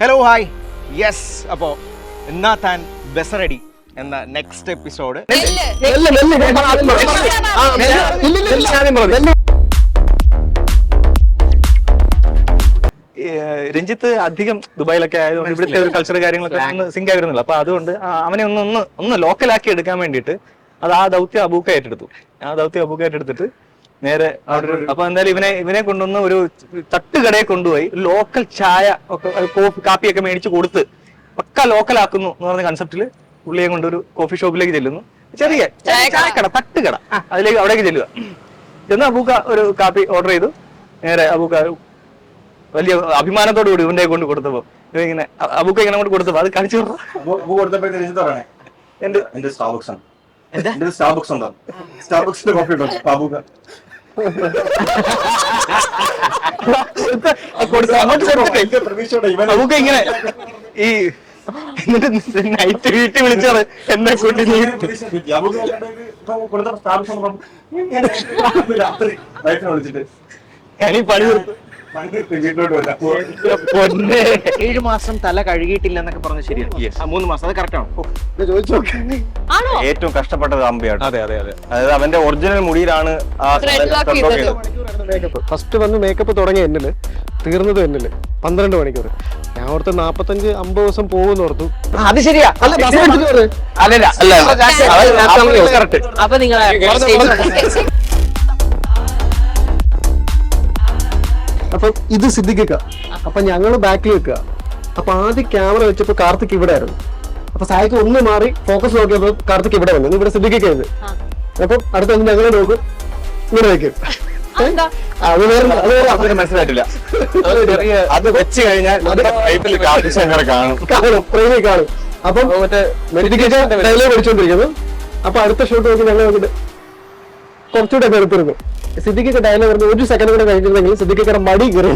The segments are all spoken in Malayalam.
ഹലോ ഹായ് യെസ് അപ്പോൾ നാഥാൻ ബെസറടി എന്ന നെക്സ്റ്റ് എപ്പിസോഡ് രഞ്ജിത്ത് അധികം ദുബായിലൊക്കെ ആയതുകൊണ്ട് ഇവിടുത്തെ ഒരു കൾച്ചർ കാര്യങ്ങളൊക്കെ ഒന്ന് സിങ്ക് ആയിരുന്നില്ല. അപ്പൊ അതുകൊണ്ട് അവനെ ഒന്ന് ലോക്കലാക്കി എടുക്കാൻ വേണ്ടിയിട്ട് ആ ദൗത്യം അബൂക്ക ഏറ്റെടുത്തിട്ട് നേരെ അവിടെ അപ്പൊ എന്തായാലും ഇവനെ കൊണ്ടുവന്ന് ഒരു തട്ടുകടയെ കൊണ്ടുപോയി ലോക്കൽ ചായ ഒക്കെ കാപ്പിയൊക്കെ മേടിച്ച് കൊടുത്ത് പക്ക ലോക്കലാക്കുന്നു എന്ന് പറഞ്ഞ കൺസെപ്റ്റില് പുള്ളിയെ കൊണ്ട് ഒരു കോഫി ഷോപ്പിലേക്ക് ചെല്ലുന്നു. ചെറിയ ചായക്കട തട്ടുകട അവിടേക്ക് ചെല്ലുക. ചെന്ന് അബൂക്ക ഒരു കാപ്പി ഓർഡർ ചെയ്തു. നേരെ അബൂക്ക വലിയ അഭിമാനത്തോടു കൂടി ഇവന്റെ കൊണ്ട് കൊടുത്തപ്പോ ഇങ്ങനെ അബൂക്ക ഇങ്ങനെ കൊണ്ട് കൊടുത്തപ്പോ അത് കാണിച്ചു അബൂക്ക ഇങ്ങനെ ഈ എന്നിട്ട് നൈറ്റ് വീട്ടിൽ വിളിച്ചത് എന്നെ കൂട്ടി വിളിച്ചിട്ട് ഞാനീ പണി 7 മാസം തല കഴുകിയിട്ടില്ല എന്നൊക്കെ പറഞ്ഞ ശരിയാണ്. 3 മാസം അത് കറക്റ്റ് ആണോ? ഏറ്റവും കഷ്ടപ്പെട്ടത് അമ്പയാണ്. അതെ അതായത് അവന്റെ ഒറിജിനൽ മുടിയിലാണ് ഫസ്റ്റ് വന്ന് മേക്കപ്പ് തുടങ്ങിയ എന്നില് തീർന്നത് എന്നില് 12 മണിക്കൂർ. ഞാൻ ഓർത്ത് 45-50 ദിവസം പോകുമെന്ന് ഓർത്തു. അത് ശരിയാ. അപ്പൊ നിങ്ങൾ അപ്പൊ ഇത് സിദ്ദിഖിക്ക. അപ്പൊ ഞങ്ങള് ബാക്കിൽ വെക്കുക. അപ്പൊ ആദ്യം ക്യാമറ വെച്ചപ്പോ കാർത്തിക് ഇവിടെ ആയിരുന്നു. അപ്പൊ സായിക്ക് ഒന്ന് മാറി ഫോക്കസ് നോക്കിയപ്പോ കാർത്തിക് ഇവിടെ വന്നു. ഇവിടെ സിദ്ദിഖിക്കരുത്. അപ്പൊ അടുത്ത ഞങ്ങളെ നോക്കും ഇവിടെ വെക്കും. അത് വേറെ മനസ്സിലായിട്ടില്ല. അത് വെച്ച് കഴിഞ്ഞാൽ കാണും പ്രേമി കാണും. അപ്പൊ മറ്റേ ഡയലോഗ് പഠിച്ചോണ്ടിരിക്കുന്നു. അപ്പൊ അടുത്ത ഷോട്ട് നോക്കി ഞങ്ങൾ നോക്കിട്ട് കുറച്ചുകൂടെ എടുത്തിരുന്നു. സിദ്ദിഖിക്ക് ഡയലോഗ് വരുന്നത് 1 സെക്കൻഡ് കൂടെ കഴിഞ്ഞിരുന്നെങ്കിൽ സിദ്ദിഖിയുടെ മടി കയറി.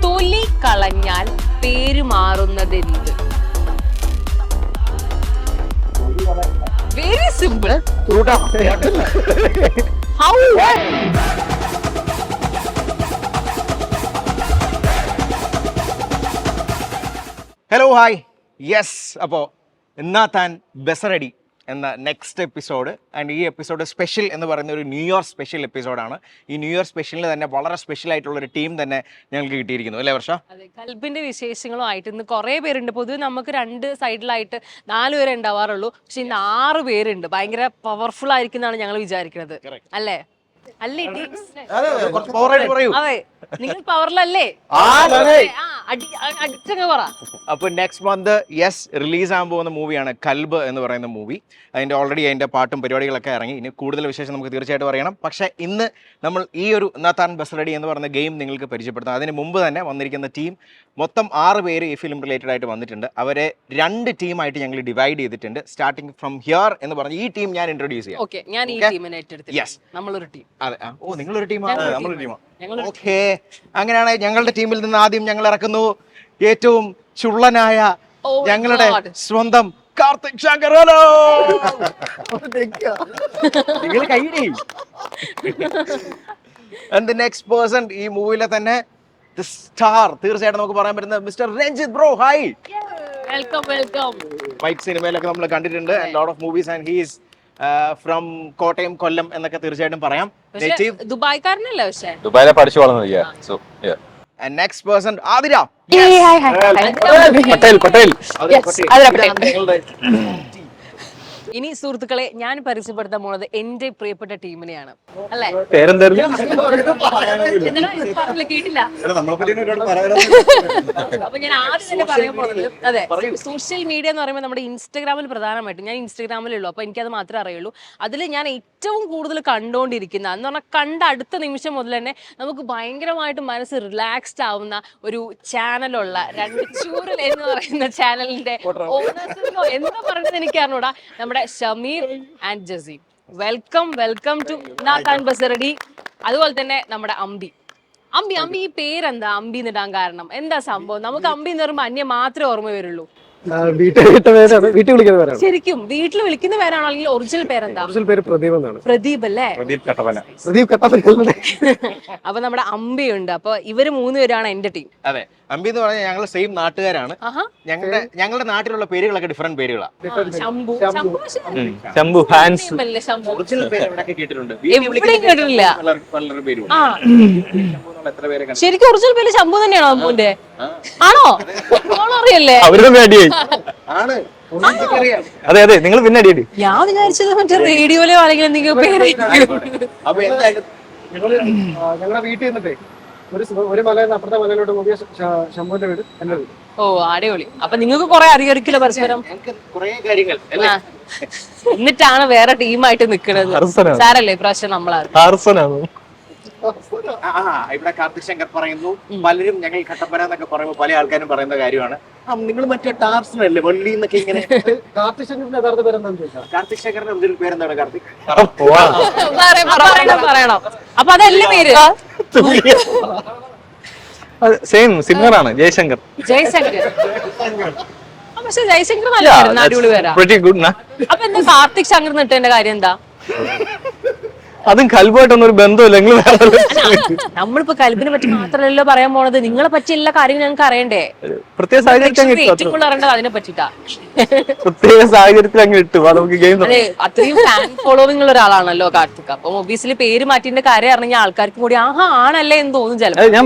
തൊലി കളഞ്ഞാൽ പേര് മാറുന്നതെന്ത്? Very simple. How? Hello hi yes അപ്പോൾ നാഥാൻ ബെസറടി എന്ന നെക്സ്റ്റ് എപ്പിസോഡ്. ആൻഡ് ഈ എപ്പിസോഡ് സ്പെഷ്യൽ എന്ന് പറയുന്ന ഒരു ന്യൂ ഇയർ സ്പെഷ്യൽ എപ്പിസോഡാണ്. ഈ ന്യൂ ഇയർ സ്പെഷ്യലിന് തന്നെ വളരെ സ്പെഷ്യൽ ആയിട്ടുള്ള ഒരു ടീം തന്നെ ഞങ്ങൾക്ക് കിട്ടിയിരിക്കുന്നു അല്ലേ വർഷ? അതെ, കൽബിന്റെ വിശേഷങ്ങളുമായിട്ട് ഇന്ന് കുറെ പേരുണ്ട്. പൊതുവെ നമുക്ക് 2 സൈഡിലായിട്ട് 4 പേരെ ഉണ്ടാവാറുള്ളൂ. പക്ഷെ ഇന്ന് 6 പേരുണ്ട്. ഭയങ്കര പവർഫുൾ ആയിരിക്കും എന്നാണ് ഞങ്ങൾ വിചാരിക്കുന്നത്. അല്ലേ? അല്ലേ? അതെ, നിങ്ങൾ പവറിലല്ലേ? അടിച്ചങ്ങ് പറ. അപ്പൊ നെക്സ്റ്റ് മന്ത് റിലീസ് ആകാൻ പോകുന്ന മൂവിയാണ് കൽബ് എന്ന് പറയുന്ന മൂവി. അതിന്റെ പാട്ടും പരിപാടികളൊക്കെ ഇറങ്ങി. ഇനി കൂടുതൽ വിശേഷം നമുക്ക് തീർച്ചയായിട്ടും അറിയണം. പക്ഷെ ഇന്ന് നമ്മൾ ഈ ഒരു നാഥാൻ ബെസറടി എന്ന് പറയുന്ന ഗെയിം നിങ്ങൾക്ക് പരിചയപ്പെടുത്താം. അതിന് മുമ്പ് തന്നെ വന്നിരിക്കുന്ന ടീം മൊത്തം 6 പേര് ഈ ഫിലിം റിലേറ്റഡ് ആയിട്ട് വന്നിട്ടുണ്ട്. അവരെ 2 ടീമായിട്ട് ഞങ്ങൾ ഡിവൈഡ് ചെയ്തിട്ടുണ്ട്. സ്റ്റാർട്ടിംഗ് ഫ്രം ഹിയർ എന്ന് പറഞ്ഞ ഈ ടീം ഞാൻ ഇൻട്രൊഡ്യൂസ് ചെയ്യാം. ഓക്കെ, ഞാൻ ഈ ടീമിനെ ഏറ്റെടുത്തു. നമ്മളൊരു ടീം. അതെ, ഓ നിങ്ങളൊരു ടീമാണ്. നമ്മളൊരു ടീമാണ്. ഓക്കെ, അങ്ങനെയാണ് ഞങ്ങളുടെ ടീമിൽ നിന്ന് ആദ്യം ഞങ്ങൾ ഇറക്കുന്നു ഏറ്റവും ചുള്ളനായ ഞങ്ങളുടെ സ്വന്തം കാർത്തിക് ശങ്കറോലോ. നിങ്ങൾ കൈയിടേ. ആൻഡ് ദി നെക്സ്റ്റ് പേഴ്സൺ ഈ മൂവിയിലെ തന്നെ സ്റ്റാർ തീർച്ചയായിട്ടും നമുക്ക് പറയാൻ പറ്റുന്ന mister Ranjith bro. Hi, welcome. White സിനിമയിലൊക്കെ നമ്മൾ കണ്ടിട്ടുണ്ട്. Lot of movies and he's from Kottayam, Kollam എന്നൊക്കെ തീർച്ചയായിട്ടും പറയാം. ദുബായ്ക്കാരനല്ലേ? പക്ഷേ ദുബായിലെ പഠിച്ചു വളർന്നത്. And next person, Adira. Patel. ഇനി സുഹൃത്തുക്കളെ, ഞാൻ പരിചയപ്പെടുത്താൻ പോണത് എന്റെ പ്രിയപ്പെട്ട ടീമിനെയാണ്. അല്ലേ? കേട്ടില്ല. അപ്പൊ ഞാൻ ആദ്യം തന്നെ പറയാൻ പോകുന്നത്, അതെ, സോഷ്യൽ മീഡിയ എന്ന് പറയുമ്പോൾ നമ്മുടെ ഇൻസ്റ്റാഗ്രാമിൽ പ്രധാനമായിട്ടും, ഞാൻ ഇൻസ്റ്റാഗ്രാമിലുള്ളൂ, അപ്പൊ എനിക്കത് മാത്രമേ അറിയുള്ളൂ. അതിൽ ഞാൻ ഏറ്റവും കൂടുതൽ കണ്ടുകൊണ്ടിരിക്കുന്ന എന്ന് പറഞ്ഞാൽ കണ്ട അടുത്ത നിമിഷം മുതൽ തന്നെ നമുക്ക് ഭയങ്കരമായിട്ട് മനസ്സ് റിലാക്സ്ഡ് ആവുന്ന ഒരു ചാനലുള്ള 2 ചൂരൽ എന്ന് പറയുന്ന ചാനലിന്റെ ഓണേഴ്സിനോ എന്താ പറയുന്നത് എനിക്ക് അറിഞ്ഞൂടാ, നമ്മുടെ Shameer and Jaseem. Welcome to നാഥാൻ ബെസറടി. അതുപോലെ തന്നെ നമ്മുടെ അമ്പി. ഈ പേരെന്താ അമ്പി എന്നിടാൻ കാരണം? എന്താ സംഭവം? നമുക്ക് അമ്പി എന്ന് പറയുമ്പോൾ അന്യ മാത്രമേ ഓർമ്മ വരുള്ളൂ. വീട്ടിൽ പേരാണ്, വീട്ടിൽ വിളിക്കുന്ന പേരാണ്. ശരിക്കും വീട്ടിൽ വിളിക്കുന്ന പേരാണോ അല്ലെങ്കിൽ ഒറിജിനൽ പേരെന്താ? ഒറിജിനൽ പേര് പ്രദീപ് എന്നാണ്. പ്രദീപ് അല്ലേ? പ്രദീപ് കട്ടപ്പന. പ്രദീപ് കട്ടപ്പന. അപ്പൊ നമ്മുടെ അമ്പയുണ്ട്. അപ്പൊ ഇവര് 3 പേരാണ് എന്റെ ടീം. അതെ, അമ്പി എന്ന് പറഞ്ഞാൽ ഞങ്ങൾ സെയിം നാട്ടുകാരാണ്. ഞങ്ങളുടെ നാട്ടിലുള്ള പേരുകളൊക്കെ ഡിഫറെന്റ് പേരുകളാണ്. ശംഭു ശംഭു, ഹാൻസ്. ശംഭു ഒറിജിനൽ പേര് എവിടെയൊക്കെ കേട്ടിട്ടുണ്ട്? എവിടെയും കേട്ടിട്ടില്ല. പലരുടെ പേരും ആ എത്ര പേരെ കണ്ടു? ശരിക്കും ഒറിജിനൽ പേര് ശംഭു തന്നെയാണോ അമ്പുന്റെ? ആണോ? അറിയല്ലേ? അവരുടെ അടിയായി. ആണ്. അതെ അതെ, നിങ്ങൾ പിന്നെ അടിയടി. ഞാൻ വിചാരിച്ചത് മറ്റേ റേഡിയോയിലോ അല്ലെങ്കിൽ എന്തെങ്കിലും പേര്. അപ്പൊ എന്തായാലും ഞങ്ങളുടെ വീട്ടിൽ നിന്നിട്ടേ ഒരു മലയിൽ അപ്പുറത്തെ മലയിലോട്ട് നോക്കിയ ശംഭുവിന്റെ വീട് എന്റെ വീട്. ഓ അടിപൊളി. അപ്പൊ നിങ്ങൾക്ക് കുറെ അറിയായിരിക്കില്ല പരസ്പരം. കുറെ കാര്യങ്ങൾ ആ. എന്നിട്ടാണ് വേറെ ടീമായിട്ട് നിക്കുന്നത്. അർസനാണ്. സാരല്ലേ ഇപ്രാവശ്യം നമ്മളാണ്. ഹാർസനാണ്. ഇവിടെ കാർത്തിക് ശങ്കർ പറയുന്നു, പലരും ഞങ്ങൾ കട്ടപ്പന എന്നൊക്കെ പറയുമ്പോൾ പല ആൾക്കാരും പറയുന്ന കാര്യമാണ്, നിങ്ങൾ മറ്റേ ടാർസനല്ലേ വള്ളി എന്നൊക്കെ ഇങ്ങനെ. കാർത്തിക് ശങ്കറിന്റെ യഥാർത്ഥ പേരെന്താണെന്ന് ചോദിച്ചാൽ കാർത്തിക് ശങ്കറിന്റെ ഒറിജിനൽ പേരെന്താണ്? കാർത്തിക് പറയണം. അപ്പൊ അതല്ലേ പേര്? സെയിം സിംഗറാണ് ജയശങ്കർ. ജയശങ്കർ. പക്ഷെ ജയശങ്കർ നല്ല പേരാണ്, അടിപൊളി പേരാ. അപ്പൊ എന്താ കാർത്തിക് ശങ്കർ നിട്ടേണ്ട കാര്യം എന്താ? അതും കൽബായിട്ടൊന്നും ഒരു ബന്ധമില്ല. നിങ്ങൾ നമ്മളിപ്പോ കൽബിനെ പറ്റി മാത്രമല്ലല്ലോ പറയാൻ പോണത്, നിങ്ങളെ പറ്റി എല്ലാ കാര്യങ്ങളും ഞങ്ങൾക്ക് അറിയണ്ടേ. പ്രത്യേക സാഹചര്യത്തിൽ ഏറ്റവും കൂടുതൽ അറിയേണ്ടത് അതിനെ പറ്റിട്ടാ. പ്രത്യേക സാഹചര്യത്തിൽ അങ്ങ് ഇട്ടു. നമുക്ക് ഗെയിം അതെ, അത്രയും ഫാൻ ഫോളോവിംഗ് ഉള്ള ഒരാളാണല്ലോ കാർത്തിക്. അപ്പൊ ഒബിയസ്ലി പേര് മാറ്റിന്റെ കാര്യം അറിഞ്ഞാൽ ആൾക്കാർക്ക് കൂടി ആഹാ ആണല്ലേ എന്ന് തോന്നും ചിലപ്പോ. ഞാൻ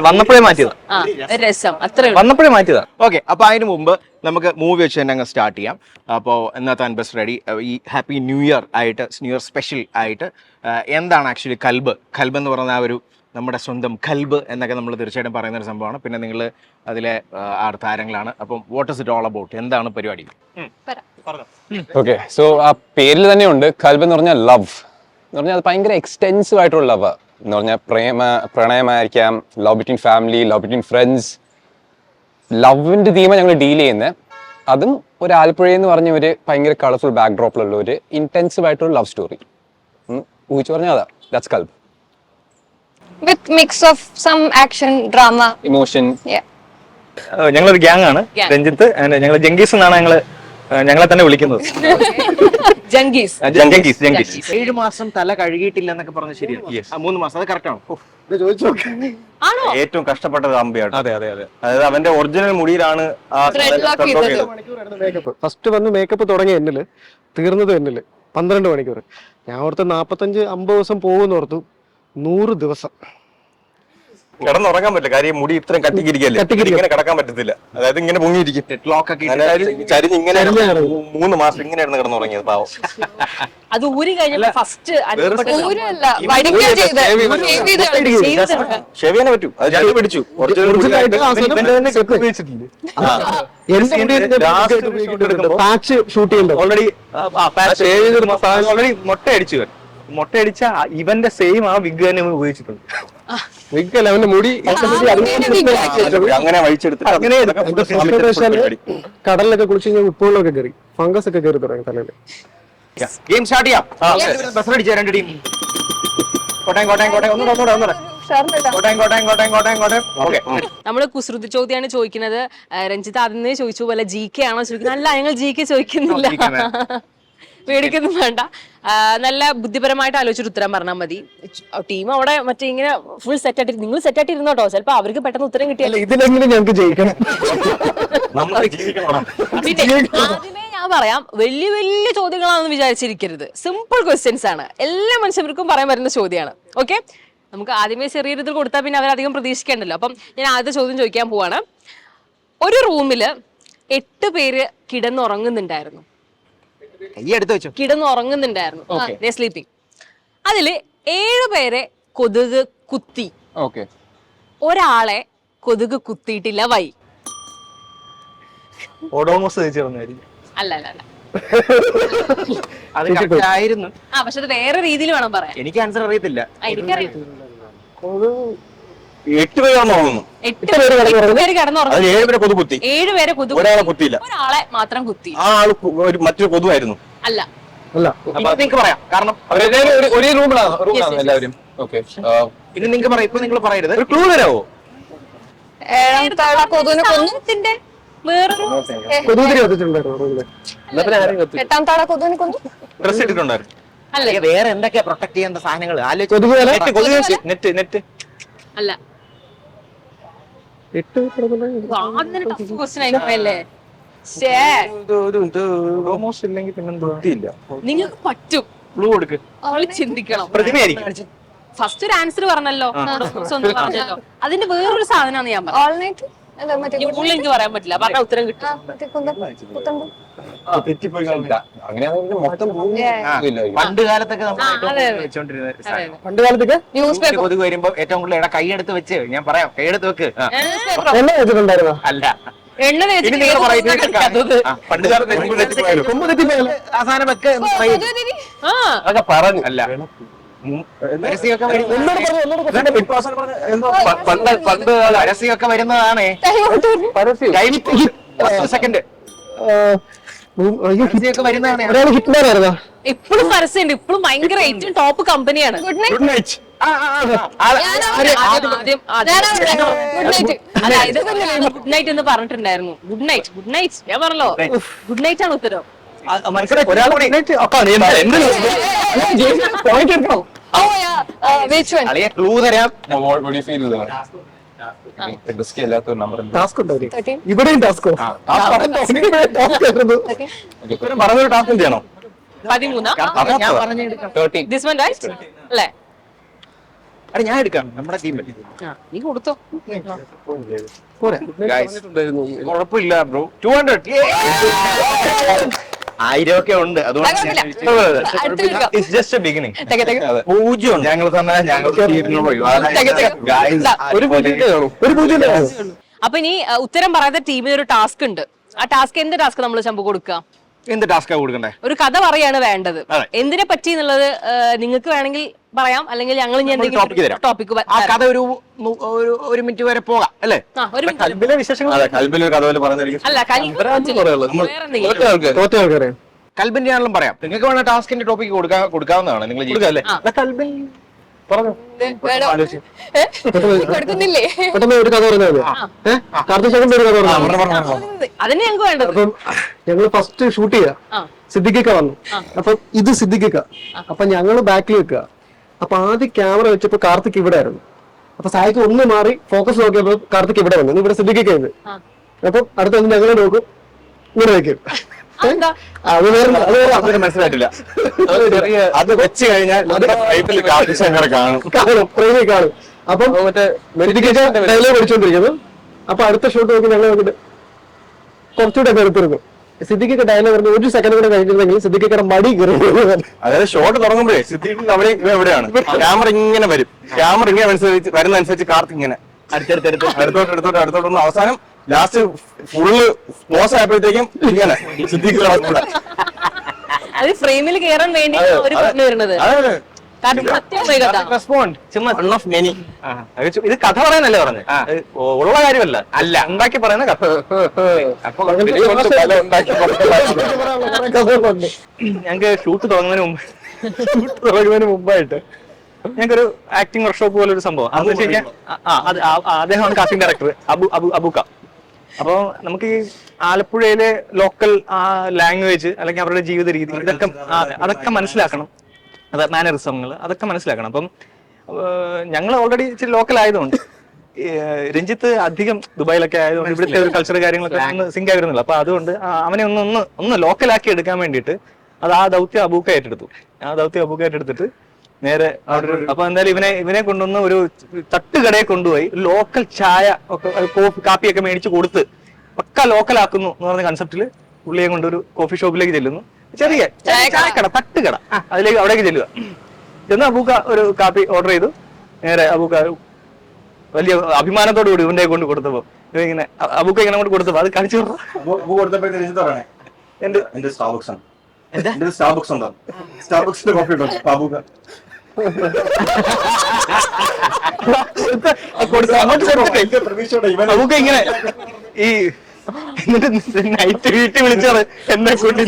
വന്നപ്പോഴേ മാറ്റിയതാ. ആ രസം അത്രേ വന്നപ്പോഴേ മാറ്റിയതാ. ഓക്കെ, അപ്പൊ അതിന് മുമ്പ് നമുക്ക് മൂവി വെച്ച് തന്നെ അങ്ങ് സ്റ്റാർട്ട് ചെയ്യാം. അപ്പോൾ എന്നാ ബെസ്റ്റ് റെഡി. ഈ ഹാപ്പി ന്യൂ ഇയർ ആയിട്ട്, ന്യൂ ഇയർ സ്പെഷ്യൽ ആയിട്ട് എന്താണ് ആക്ച്വലി കൽബ് എന്ന് പറയുന്ന ആ ഒരു നമ്മുടെ സ്വന്തം കൽബ് എന്നൊക്കെ നമ്മൾ തീർച്ചയായിട്ടും പറയുന്ന ഒരു സംഭവമാണ്. പിന്നെ നിങ്ങൾ അതിലെ താരങ്ങളാണ്. അപ്പം what is it all about? എന്താണ് പരിപാടി? ഓക്കെ, സോ ആ പേരിൽ തന്നെ ഉണ്ട് കൽബ് എന്ന് പറഞ്ഞാൽ ലവ് എന്ന് പറഞ്ഞാൽ അത് ഭയങ്കര എക്സ്റ്റെൻസീവ് ആയിട്ടുള്ള ലവ് എന്ന് പറഞ്ഞാൽ പ്രണയമായിരിക്കാം, love between family, love between friends. ലവിന്റെ തീമ ഞങ്ങൾ ഡീൽ ചെയ്യുന്നത് അതും ഒരു ആലപ്പുഴ എന്ന് പറഞ്ഞ ഒരു ഭയങ്കര കളർഫുൾ ബാക്ക് ഡ്രോപ്പിലുള്ള ഒരു ഇന്റൻസീവ് ആയിട്ടുള്ള ലവ് സ്റ്റോറി. ഊഹിച്ചു പറഞ്ഞാൽ അതാ, ദാറ്റ്സ് കൽബ്. With mix of some action, drama. Emotion. Yeah. ഞങ്ങളൊരു ഗ്യാങ് ആണ്. രഞ്ജിത്ത്, ഞങ്ങൾ ജംഗീസ് എന്നാണ് ഞങ്ങളെ തന്നെ വിളിക്കുന്നത്. ജംഗീസ്. 7 മാസം തല കഴുകിയിട്ടില്ല എന്നൊക്കെ പറഞ്ഞ ശരിയാണ്. 3 മാസം, അത് കറക്റ്റ് ആണോ? ആണോ? ഏറ്റവും കഷ്ടപ്പെട്ടത് അമ്പയാണ്. അതെ അതെ അതെ. അതായത് അവന്റെ ഒറിജിനൽ മുടിയിലാണ് ആ മേക്കപ്പ് ഫസ്റ്റ് വന്ന് മേക്കപ്പ് തുടങ്ങിയ എന്നില്, തീർന്നത് എന്നില് 12 മണിക്കൂർ. ഞാൻ ഓർത്ത് 45-50 ദിവസം പോകുമെന്ന് ഓർത്തു. 100 ദിവസം കിടന്നുറങ്ങാൻ പറ്റില്ല. കാര്യം മുടി ഇത്രയും കട്ടിക്കിരിക്കല്ലേ, ഇങ്ങനെ കിടക്കാൻ പറ്റത്തില്ല. അതായത് ഇങ്ങനെ പൊങ്ങിയിരിക്കും. ചരിഞ്ഞ് ഇങ്ങനെ 3 മാസം ഇങ്ങനെയായിരുന്നു കിടന്നുറങ്ങിയത് പാവം. അത് ഊരി കഴിഞ്ഞപ്പോ ഫസ്റ്റ് ഊരല്ല, വടിക്കാ ചെയ്തത്. ഷെവിയാനെ പറ്റൂ, അത് ചളി പിടിച്ചു. പാച്ച് ഷൂട്ട് ചെയ്യുന്നുണ്ട് ഓൾറെഡി മൊട്ടയടിച്ച ഇവന്റെ സെയിം ആ വിഗ് തന്നെ ഉപയോഗിച്ചിട്ടുണ്ട്. വിഗ് അല്ല, അവന്റെ മുടി അങ്ങനെ വലിച്ചെടുത്തിട്ട് കടലിലൊക്കെ കുളിച്ച് കഴിഞ്ഞാൽ ഉപ്പുവെള്ളമൊക്കെ കയറി, ഫംഗസ് ഒക്കെ കയറി തുടങ്ങി തലയിൽ. ഗെയിം സ്റ്റാർട്ട് ചെയ്യാം. ബസ് അടിച്ച 2 ടീം. നമ്മള് കുസൃതി ചോദ്യമാണ് ചോദിക്കുന്നത്. രഞ്ജിത്ത് ആദ്യമേ ചോദിച്ചു പോലെ GK ആണോ ചോദിക്കുന്നത്. അല്ല, ഞങ്ങൾ GK ചോദിക്കുന്നില്ല, പേടിക്കൊന്നും വേണ്ട. നല്ല ബുദ്ധിപരമായിട്ട് ആലോചിച്ചിട്ട് ഉത്തരം പറഞ്ഞാൽ മതി. ടീം അവിടെ മറ്റേ ഇങ്ങനെ ഫുൾ സെറ്റ് ആയിട്ട്, നിങ്ങൾ സെറ്റ് ആയിട്ട് ഇരുന്നോട്ടോ, ചിലപ്പോ അവർക്ക് പെട്ടെന്ന് ഉത്തരം കിട്ടിയാലോ. ഇതിലെങ്കിലും ഞങ്ങൾക്ക് ജയിക്കണം. ആദ്യമേ ഞാൻ പറയാം, വലിയ വലിയ ചോദ്യങ്ങളാണെന്ന് വിചാരിച്ചിരിക്കരുത്. സിമ്പിൾ ക്വസ്റ്റ്യൻസ് ആണ്, എല്ലാ മനുഷ്യർക്കും പറയാൻ പറ്റുന്ന ചോദ്യമാണ്. ഓക്കെ, നമുക്ക് ആദ്യമേ ചെറിയൊരു ഇതിൽ കൊടുത്താൽ പിന്നെ അവരധികം പ്രതീക്ഷിക്കേണ്ടല്ലോ. അപ്പം ഞാൻ ആദ്യത്തെ ചോദ്യം ചോദിക്കാൻ പോവാണ്. ഒരു റൂമില് 8 പേര് കിടന്നുറങ്ങുന്നുണ്ടായിരുന്നു. സ്ലീപ്പിംഗ്. അതില് 7 പേരെ കൊതുക് കുത്തി. ഓക്കെ, ഒരാളെ കൊതുക് കുത്തിയിട്ടില്ല. വൈ? ഓഡോമോസ് ചേർന്നായിരിക്കും. അല്ല അല്ല അല്ല, അത് correct ആയിരുന്നു. പക്ഷെ അത് വേറെ രീതിയിൽ വേണം പറയാൻ. എനിക്ക് ആൻസർ അറിയത്തില്ല. എനിക്കറിയാം. 8 പേരാണെന്ന് തോന്നുന്നു. 8 പേര് കിടന്നുറങ്ങി. 7 പേരെ കൊതു കുത്തി, 7 പേരെ കൊതുക്, ഒരാളെ കുത്തിയില്ല, ഒരാളെ മാത്രം കുത്തി. ആ ആള് മറ്റൊരു കൊതുവായിരുന്നു. അല്ല അല്ല, നിങ്ങൾക്ക് പറയാം, കാരണം ഒരേ റൂമിലാണ് എല്ലാവരും. ഓക്കെ, ഇനി നിങ്ങൾക്ക് പറയാം. ഇപ്പൊ നിങ്ങൾ പറയരുത്. ഒരു ക്ലൂ തരാവോ? ഏഴാമത്തെ ആളെ കൊതുവിനെ കൊന്നു. വേറൊരു കൊതുകുതിരി കത്തിച്ചിട്ടുണ്ടായിരുന്നു റൂമില്. എട്ടാം താള കൊതുവിനെ കൊന്നു. ഡ്രസ് ഇട്ടിട്ടുണ്ടായിരുന്നു. അല്ലേ വേറെ എന്തൊക്കെയാ പ്രൊട്ടക്ട് ചെയ്യുന്ന സാധനങ്ങൾ ആലോചിച്ച് കൊതുക് വല നെറ്റ് അല്ല ഇട്ട് കിടക്കുന്നുണ്ട്. ആദ്യം ടഫ് ക്വസ്റ്റ്യൻ ആയിപ്പോയല്ലേ. ശേ ഓൾമോസ്റ്റ് ഇല്ലെങ്കിൽ പിന്നെന്താ നിങ്ങൾക്ക് പറ്റും. ക്ലൂ കൊടുക്ക്. അവള് ചിന്തിക്കണം. പ്രതിമയായിരിക്കും. ഫസ്റ്റ് ഒരു ആൻസർ പറഞ്ഞല്ലോ, ഒന്ന് പറഞ്ഞല്ലോ. അതിന്റെ വേറൊരു സാധനമാണ് ഞാൻ പറഞ്ഞത്. ഓൾ നൈറ്റ് അല്ല മറ്റേ ഉള്ളിൽ എനിക്ക് പറയാൻ പറ്റില്ല, പറഞ്ഞ ഉത്തരം കിട്ടും. മറ്റേ പുത്തമ്പ്. അങ്ങനെയാണെങ്കിൽ മൊത്തം പണ്ട് കാലത്തൊക്കെ നമ്മൾ ആ, ഏറ്റവും അതെ, കൂടുതൽ അതെ. വെച്ചോണ്ടിരുന്ന ഒരു അതെ, സാധനം. അതെ. പണ്ട് കാലത്തൊക്കെ ന്യൂസ് പേപ്പർ. കൊതുക് വരുമ്പോ ഏറ്റവും കൂടുതൽ ഇട കൈയെടുത്ത് വെച്ച് ഞാൻ പറയാം, കൈയെടുത്ത് വെക്ക്. എണ്ണ വെച്ചിട്ടുണ്ടായിരുന്നോ? അല്ല എണ്ണ തേച്ചിട്ട് ഇനി നിങ്ങൾ ഏത് പറയുന്നത് കൊതുകാ കടിക്കാത്തത്? പണ്ട് കാലത്ത് എനിക്ക് തെറ്റിപ്പോയാലോ? കൊമ്പ് തെറ്റിപ്പോയാലോ? അവസാനം വെക്ക് എന്ന് പറയും. ആ അതൊക്കെ പറഞ്ഞു. അല്ല പരസ്യമൊക്കെ വരുന്ന- ഒന്നൂടെ പറഞ്ഞു, ഒന്നൂടെ പറഞ്ഞു. ഇതെന്നെ ബിഗ് ബോസ് പറഞ്ഞ എന്തോ പണ്ട് പരസ്യമൊക്കെ വരുന്നതാണേ. സെക്കൻഡ് അയ്യോ, പരസ്യമൊക്കെ വരുന്നതാണ്. ഒരാൾ ഹിറ്റ്മാൻ ആയിരുന്നോ? ഇപ്പോഴും പരസ്യമുണ്ട്, ഇപ്പോഴും ഭയങ്കര ഏറ്റവും ടോപ്പ് കമ്പനിയാണ്. Good night. Good night. Good night. അല്ല ഇത് ഗുഡ് നൈറ്റ് എന്ന് പറഞ്ഞിട്ടുണ്ടായിരുന്നു. ഗുഡ് നൈറ്റ്, ഗുഡ് നൈറ്റ് ഞാൻ പറഞ്ഞല്ലോ. ഗുഡ് നൈറ്റ് ആണ് ഉത്തരം. മനസ്സിലായി. ഒരാൾ പോയിന്റ് എടുക്കണം. ഓ യാ which one? അളിയെ ക്ലൂ തരാം. റിസ്കി അല്ലാത്ത ഒരു നമ്പർ ടാസ്ക് ഉണ്ടോ ഇതിന്? 13. ഇവിടെയും ടാസ്കോ? ടാസ്ക് ആയിരുന്നു. പറഞ്ഞൊരു ടാസ്ക് ചെയ്യണം. 13 ഞാൻ പറഞ്ഞെടുക്കാം. ദിസ് വൺ റൈറ്റ് അല്ലേ? അല്ല ഞാൻ എടുക്കാം, നമ്മുടെ ടീം ആ, നീ കൊടുത്തോ. കുഴപ്പമില്ല ബ്രോ. 200 1000 ഒക്കെ ഉണ്ട്, അതുകൊണ്ട് കുഴപ്പമില്ല. അടുത്ത എടുക്കാം. It's just A beginning. തെക്കെ, തെക്കെ. പൂജ്യം ഞങ്ങൾ തന്നെ ഞങ്ങൾ തെക്കെ, തെക്കെ. ദാ, ഒരു പൂജ്യം അപ്പൊ ഇനി ഉത്തരം പറയാത്ത ടീമിന് ഒരു ടാസ്ക് ഉണ്ട്. ആ ടാസ്ക് എന്ത് ടാസ്ക് നമ്മൾ ചമ്പ് കൊടുക്കാം? എന്ത് ടാസ്കാ കൊടുക്കണ്ടേ? ഒരു കഥ പറയാണ് വേണ്ടത്. അതെ. എന്തിനെ പറ്റി എന്നുള്ളത് നിങ്ങൾക്ക് വേണമെങ്കിൽ പറയാം, അല്ലെങ്കിൽ ഞങ്ങൾ ഇനി topic തരാം. ടോപ്പിക് ആ കഥ ഒരു മിനിറ്റ് വരെ പോകാം അല്ലേ? ഒരു minute. കൽബിലെ വിശേഷങ്ങൾ അതെ കൽബിലൊരു കഥ പോലെ പറഞ്ഞിരിക്കും. അല്ല വേറെ എന്തെങ്കിലും. തോറ്റ ആൾക്കാരെ കൽബിന്റെ ആണെങ്കിലും പറയാം. നിങ്ങൾക്ക് വേണ ടാസ്കിന്റെ ടോപ്പിക് കൊടുക്കാവുന്നതാണ്. നിങ്ങൾ കൊടുക്കല്ലേ? കൽബിൽ പറഞ്ഞു. വേണോ? കൊടുക്കുന്നില്ലേ? പെട്ടെന്ന് ഒരു കഥ പറഞ്ഞാൽ മതി. കാർത്തിക് ചേട്ടന്റെ ഒരു കഥ പറഞ്ഞാൽ അതന്നെ ഞങ്ങൾക്ക് വേണ്ടത്. അപ്പം ഞങ്ങള് ഫസ്റ്റ് ഷൂട്ട് ചെയ്യാ. ആ. സിദ്ദിഖിക്ക വന്നു. അപ്പൊ ഇത് സിദ്ദിഖിക്ക. അപ്പൊ ഞങ്ങള് ബാക്കിൽ വെക്കുക. അപ്പൊ ആദ്യം ക്യാമറ വെച്ചപ്പോ കാർത്തിക് ഇവിടെ ആയിരുന്നു. അപ്പൊ സായിക്ക് ഒന്ന് മാറി ഫോക്കസ് നോക്കിയപ്പോ കാർത്തിക് ഇവിടെ വന്നു. ഇവിടെ സിദ്ദിഖിക്ക ഉണ്ട്. അപ്പൊ അടുത്ത ഞങ്ങളെ നോക്കും, ഇങ്ങനെ വെക്കും. അതെന്താ? അത് വേറെ അതിന് മനസ്സിലായിട്ടില്ല. അത് വെച്ച് കഴിഞ്ഞാൽ ലൈഫിൽ കാണും. പ്രേമി കാണും. അപ്പം മറ്റേ സിദ്ദിഖിക്ക ഡയലോഗ് പഠിച്ചോണ്ടിരിക്കുന്നു. അപ്പൊ അടുത്ത ഷോട്ട് നോക്കി ഞങ്ങൾ നോക്കിട്ട് കുറച്ചുകൂടെ ഒക്കെ എടുത്തിരുന്നു. സിദ്ദിഖിക്ക ഡയലോഗ് വരുന്നത് ഒരു സെക്കൻഡ് കൂടെ കഴിഞ്ഞിരുന്നെങ്കിൽ സിദ്ദിഖിക്കയുടെ മടി കയറി. അതായത് ഷോട്ട് തുടങ്ങുമ്പോഴേ സിദ്ദീഖ് അവിടെ എവിടെയാണ് ക്യാമറ ഇങ്ങനെ വരും. ക്യാമറ ഇങ്ങനെ വരുന്ന അനുസരിച്ച് കാർത്തിക് ഇങ്ങനെ അടുത്തോട്ട് അവസാനം ലാസ്റ്റ് ഫുള്ള് ക്ലോസ് ആയപ്പോഴത്തേക്കും ഇങ്ങനെ സിദ്ദീഖ് അത് ഫ്രെയിമിൽ കയറാൻ വേണ്ടി അവര് പറഞ്ഞു വരുന്നത്. കാരണം സത്യം പോയി കഥ. റെസ്പോണ്ട് ചുമ്മാ ഇത് കഥ പറയാനല്ലേ പറഞ്ഞത്? ഉള്ള കാര്യമല്ല, അല്ല ഉണ്ടാക്കി പറയുന്ന കഥ. ഞങ്ങക്ക് ഷൂട്ട് തുടങ്ങുന്നതിന് മുമ്പായിട്ട് ഞങ്ങൾക്കൊരു ആക്ടിംഗ് വർക്ക്ഷോപ്പ് പോലെ ഒരു സംഭവം. അതെന്ന് വെച്ച് കഴിഞ്ഞാൽ അദ്ദേഹമാണ് കാസ്റ്റിംഗ് ഡയറക്ടർ അബുക്ക. അപ്പൊ നമുക്ക് ഈ ആലപ്പുഴയിലെ ലോക്കൽ ലാംഗ്വേജ് അല്ലെങ്കിൽ അവരുടെ ജീവിത രീതി അതൊക്കെ മനസ്സിലാക്കണം. മാനറിസങ്ങൾ അതൊക്കെ മനസ്സിലാക്കണം. അപ്പം ഞങ്ങൾ ഓൾറെഡി ഇച്ചിരി ലോക്കൽ ആയതുകൊണ്ട് രഞ്ജിത്ത് അധികം ദുബായിലൊക്കെ ആയതുകൊണ്ട് ഇവിടുത്തെ ഒരു കൾച്ചർ കാര്യങ്ങളൊക്കെ ഒന്ന് സിങ്ക് ആയിരുന്നില്ല. അപ്പൊ അതുകൊണ്ട് അവനെ ഒന്ന് ലോക്കലാക്കി എടുക്കാൻ വേണ്ടിയിട്ട് ആ ദൗത്യം അബൂക്ക ഏറ്റെടുത്തിട്ട് നേരെ അവിടെ അപ്പൊ എന്തായാലും ഇവനെ കൊണ്ടുവന്ന് ഒരു തട്ടുകടയെ കൊണ്ടുപോയി ലോക്കൽ ചായ ഒക്കെ കാപ്പിയൊക്കെ മേടിച്ച് കൊടുത്ത് പക്ക ലോക്കലാക്കുന്നു എന്ന് പറഞ്ഞ കൺസെപ്റ്റില് പുള്ളിയെ കൊണ്ട് ഒരു കോഫി ഷോപ്പിലേക്ക് ചെല്ലുന്നു. ചെറിയ ചായക്കട, തട്ടുകട, അവിടേക്ക് ചെല്ലുക. ചെന്ന് അബൂക്ക ഒരു കാപ്പി ഓർഡർ ചെയ്തു. നേരെ അബൂക്ക വലിയ അഭിമാനത്തോടു കൂടി ഇവന്റെ കൊണ്ട് കൊടുത്തപ്പോ ഇങ്ങനെ അബൂക്ക ഇങ്ങനെ കൊണ്ട് കൊടുത്തപ്പോ അത് കാണിച്ചു എന്റെ സ്റ്റാർബക്സ് ആണ്. സ്റ്റാർബക്സ് ഉണ്ടോ? സ്റ്റാർബക്സിന്റെ കോഫി ഉണ്ടോ അബൂക്ക? അബൂക്ക ഇങ്ങനെ ഈ എന്നിട്ട് നൈറ്റ് വീട്ടിൽ വിളിച്ചാണ് എന്നെ കൊണ്ട്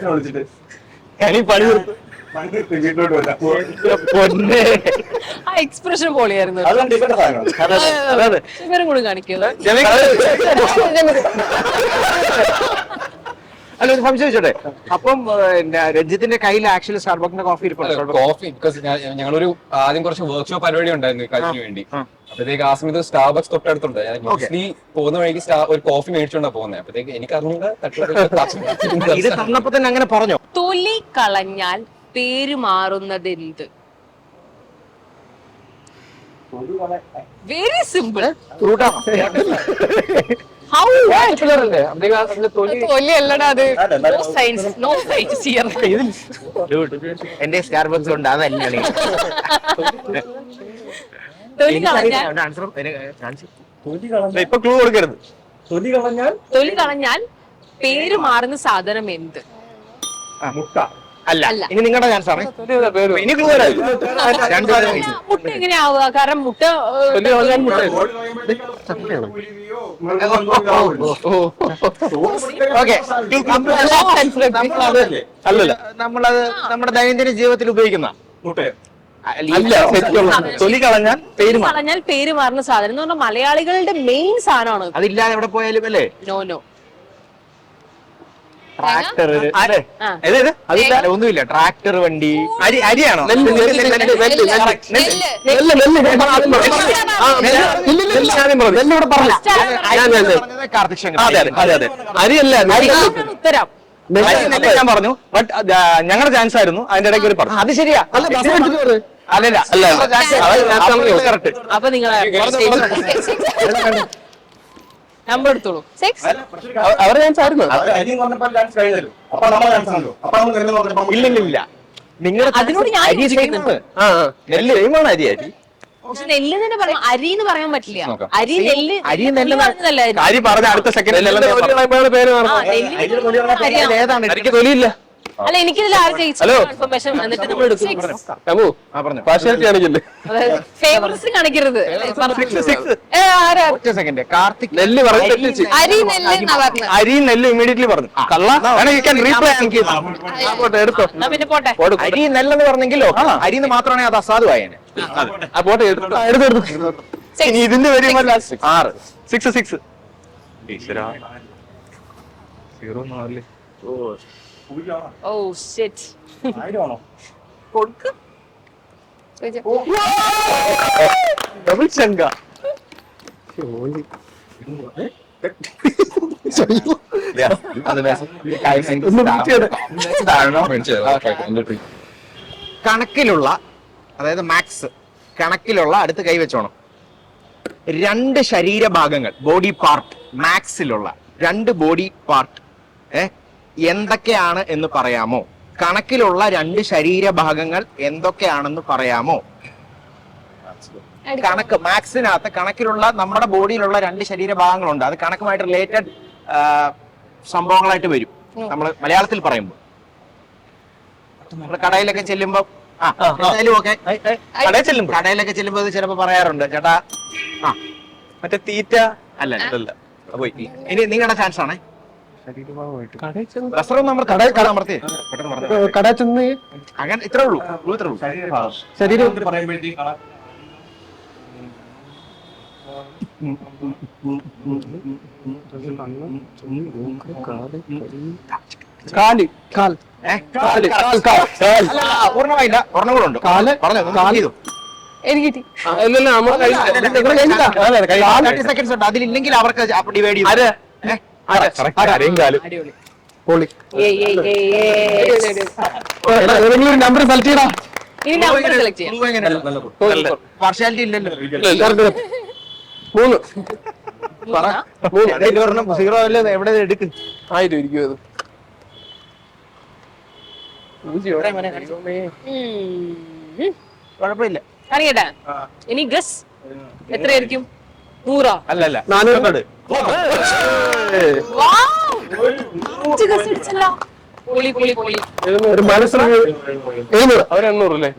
വിളിച്ചിട്ട് ഞാനീ പണി വീട്ടിലോട്ട് വരാം. പൊന്നെ. ആ എക്സ്പ്രഷൻ പൊളിയായിരുന്നു. അതാണ് ഇവരുടെ സാധനം. അതെ. ഇവരും കൂടി കാണിക്കുക. അല്ല ഒരു സംശയം ചോദിച്ചോട്ടെ, അപ്പം രഞ്ജിത്തിന്റെ കയ്യിൽ ആക്ച്വലി സ്റ്റാർബക്സിന്റെ കോഫി ഇരിപ്പുണ്ട്. കോഫി ബിക്കോസ് ഞങ്ങളൊരു ആദ്യം കുറച്ച് വർക്ക്ഷോപ്പ് പരിപാടി ഉണ്ടായിരുന്നു കല്ലിന് വേണ്ടി. അപ്പോഴത്തേക്ക് ആ സമയത്ത് സ്റ്റാർബക്സ് തൊട്ടടുത്തുണ്ട്. ഞാൻ മോസ്റ്റ്ലി പോകുന്ന വഴിക്ക് ഒരു കോഫി മേടിച്ചോണ്ടാ പോകുന്നത്. അപ്പോഴത്തേക്ക് എനിക്ക് അറിഞ്ഞൂടെ ഇത് തന്നപ്പോ തന്നെ അങ്ങനെ പറഞ്ഞോ? തൊലി കളഞ്ഞാൽ പേര് മാറുന്നതെന്ത്? Very simple. ഹൗ തൊലി അല്ലടാ അത്. No science, no science here. എന്റെ സ്റ്റാർബക്സ് ഉണ്ട് അതല്ല. തൊലി കളഞ്ഞാൽ ഇപ്പൊ ക്ലൂ കൊടുക്കരുത്. തൊലി കളഞ്ഞാൽ പേര് മാറുന്ന സാധനം എന്ത്? മുട്ട. അല്ല. അല്ല. ഇനി നിങ്ങളുടെ ചാൻസ് ആണ്. ഇനി ക്ലൂ മുട്ട എങ്ങനെയാവുക? കാരണം മുട്ട അല്ലല്ല, നമ്മളത് നമ്മുടെ ദൈനംദിന ജീവിതത്തിൽ ഉപയോഗിക്കുന്ന മുട്ടയോ? അല്ല, തൊലി കളഞ്ഞാൽ പേര് മാറും. കളഞ്ഞാൽ പേര് മാറുന്ന സാധനം എന്ന് പറഞ്ഞാൽ മലയാളികളുടെ മെയിൻ സാധനമാണ്. അതില്ലാതെ എവിടെ പോയാലും അല്ലേ? No no. ട്രാക്ടർ. ആ. അതില്ല, ഒന്നുമില്ല. ട്രാക്ടർ, വണ്ടി, അരിയാണോ? കാർത്തിക് ശങ്കർ. അരിയല്ല, ഉത്തരം. ഞാൻ പറഞ്ഞു. ബട്ട് ഞങ്ങളുടെ ചാൻസ് ആയിരുന്നു, അതിന്റെ ഇടയ്ക്ക് ഒരു പറഞ്ഞു. അത് ശരിയാ. അല്ലല്ല, അല്ല കറക്റ്റ്. അപ്പൊ നിങ്ങൾ നമ്പർ എടുത്തോളൂ. 6. അവരുടെ ചാൻസ് ആയിരുന്നു. ഇല്ല, നിങ്ങൾ അതിനോട് ഞാൻ യോജിക്കുന്നുണ്ട്. നെല്ല് ചെയ്യുമ്പോഴാണ് അരി. പക്ഷെ നെല്ല് തന്നെ പറയാം, അരി എന്ന് പറയാൻ പറ്റില്ല. നോക്കാം. അരി നെല്ല് പറഞ്ഞതല്ല. അരി പറഞ്ഞ അടുത്ത സെക്കൻഡ് പേര് ഏതാണ്? എനിക്ക് തൊലിയില്ല. അല്ല, എനിക്കിതിൽ ആർക്ക് ഇൻഫർമേഷൻ എന്നിട്ട് നമ്മൾ എടുക്കും. പാർഷ്യാലിറ്റി ആണെങ്കില് ഫേവറേറ്റ്സ് കാണിക്കരുത്. ഒറ്റ സെക്കൻഡ്. കാർത്തിക് നെല്ല് പറഞ്ഞു. അരി നെല്ല് എന്നാ പറഞ്ഞത്. അരി നെല്ല് ഇമ്മീഡിയറ്റ്ലി പറഞ്ഞു. കള്ള റീപ്ലൈ എടുത്തോ. എന്നാ പിന്നെ പോട്ടെ. അരി നെല്ലെന്ന് പറഞ്ഞെങ്കിലോ അരിന്ന് മാത്രമാണെങ്കിൽ അത് അസാധുവായേനെ. പോട്ടെ, എടുത്തു. ഇനി ഇതിന്റെ വരും 6 6 6. Oh shit. കൊടുക്ക്. ഡബിൾ ശങ്ക. കണക്കിലുള്ള, അതായത് മാക്സ് കണക്കിലുള്ള, അടുത്ത് കൈവച്ചോണം, 2 ശരീരഭാഗങ്ങൾ, ബോഡി പാർട്ട്, മാക്സിലുള്ള 2 ബോഡി പാർട്ട് എന്തൊക്കെയാണ് എന്ന് പറയാമോ? കണക്കിലുള്ള 2 ശരീരഭാഗങ്ങൾ എന്തൊക്കെയാണെന്ന് പറയാമോ? കണക്ക് മാക്സിനകത്ത് കണക്കിലുള്ള നമ്മുടെ ബോഡിയിലുള്ള 2 ശരീരഭാഗങ്ങളുണ്ട്. അത് കണക്കുമായിട്ട് റിലേറ്റഡ് സംഭവങ്ങളായിട്ട് വരും. നമ്മൾ മലയാളത്തിൽ പറയുമ്പോൾ നമ്മൾ കടയിലൊക്കെ ചെല്ലുമ്പോ കടയിലൊക്കെ ചെല്ലുമ്പോ ഇത് ചിലപ്പോ പറയാറുണ്ട്, ചേട്ടാ മറ്റേ തീറ്റ അല്ല പോയി. ഇനി നിങ്ങളുടെ ചാൻസ് ആണേ. നമ്മൾ കടയിൽ ചെന്ന് അങ്ങനെ ഇത്രേ ഉള്ളൂ. ശരീരം കാല് കാൽ പൂർണ്ണമായില്ല, ഒരെണ്ണങ്ങളുണ്ട്. കാല് പറഞ്ഞു. എനിക്ക് കിട്ടി. സെക്കൻഡ്സ് ഉണ്ട്. അതിലില്ലെങ്കിൽ അവർക്ക് ഡിവൈഡ് ചെയ്യും. അടിപൊളി. പൊളി. ഏതെങ്കിലും ഒരു നമ്പർ സെലക്ട് ചെയ്യടാ. ഇനി നമ്പർ സെലക്ട് ചെയ്യാം. പാർഷ്യാലിറ്റി ഇല്ലല്ലോ. 3 സീറോ അല്ലേ? എവിടെ എടുക്കും? 1000 ഇരിക്കും അത്. കുഴപ്പമില്ല. അറിയട്ടെ. ഇനി ഗസ് എത്രയായിരിക്കും? 100. അല്ലല്ല, 400. ഒരു മനസ്സിന് 800 അല്ലേ?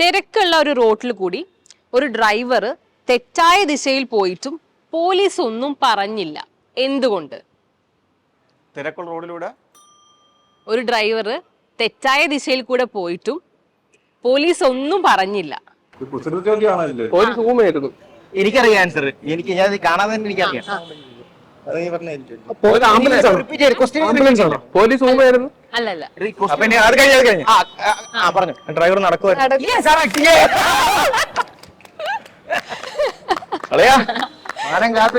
തിരക്കുള്ള ഒരു റോഡിൽ കൂടി ഒരു ഡ്രൈവർ തെറ്റായ ദിശയിൽ പോയിട്ടും പോലീസ് ഒന്നും പറഞ്ഞില്ല. എന്തുകൊണ്ട്? തിരക്കുള്ള റോഡിലൂടെ ഒരു ഡ്രൈവർ തെറ്റായ ദിശയിൽ കൂടെ പോയിട്ടും പോലീസ് ഒന്നും പറഞ്ഞില്ല. ഒരു സൂമായിരുന്നു. എനിക്കറിയാം ആൻസർ. ഞാൻ ഇത് കാണാതെ തന്നെ എനിക്കറിയാം. അത് നീ പറഞ്ഞ ആംബുലൻസ് ആണോ? പോലീസ് സൂമായിരുന്നു. അല്ലല്ല. അപ്പൊ ഇനി അത് കഴിഞ്ഞ പറഞ്ഞു ഡ്രൈവർ നടക്കുവായിരുന്നു. അളയാ മാനം കാത്തു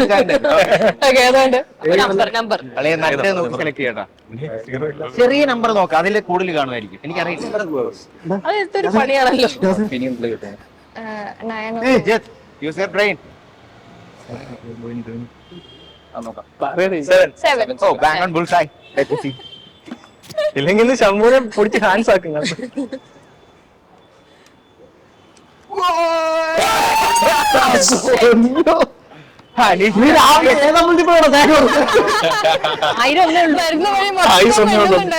നമ്പർ അളയെ നല്ല നോക്കി സെലക്ട് ചെയ്യട്ടാ. ചെറിയ നമ്പർ നോക്കാം, അതിൽ കൂടുതൽ കാണുമായിരിക്കും. എനിക്കറിയില്ല. അത് എന്തൊരു പണിയാണല്ലോ. Use your brain. Bang on bullseye. ഇല്ലെങ്കിൽ ശമ്പൂരെ പൊടിച്ച് ഹാൻഡ്സ് ആക്കും. നീ രാവിലെ ഏതാ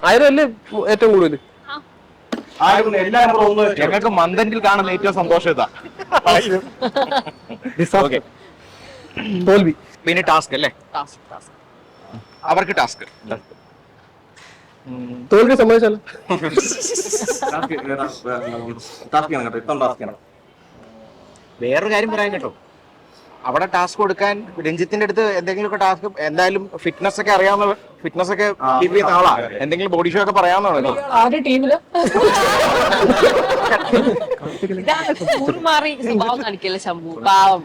ആയിരമല്ലേ ഏറ്റവും കൂടുതൽ? ഞങ്ങൾക്ക് മന്ദനിൽ കാണുന്ന ഏറ്റവും സന്തോഷം ഇതാ. Okay. തോൽവി. പിന്നെ ടാസ്ക് അല്ലേ? അവർക്ക് ടാസ്ക്. തോൽവി സമ്മതിച്ചാലോ? വേറൊരു കാര്യം പറയാൻ കേട്ടോ, അവിടെ ടാസ്ക് കൊടുക്കാൻ രഞ്ജിത്തിന്റെ അടുത്ത് എന്തെങ്കിലുമൊക്കെ ടാസ്ക്, എന്തായാലും ഫിറ്റ്നസ് ഒക്കെ അറിയാവുന്ന, ഫിറ്റ്നസ് ഒക്കെ കീപ്പ് ചെയ്യുന്ന ആളാ. എന്തെങ്കിലും ബോഡി ഷോ ഒക്കെ പറയാവുന്നതാണല്ലോ. ആരുടെ ടീമില് മാറി സ്വഭാവം കാണിക്കല്ലേ ശംഭു, പാവം.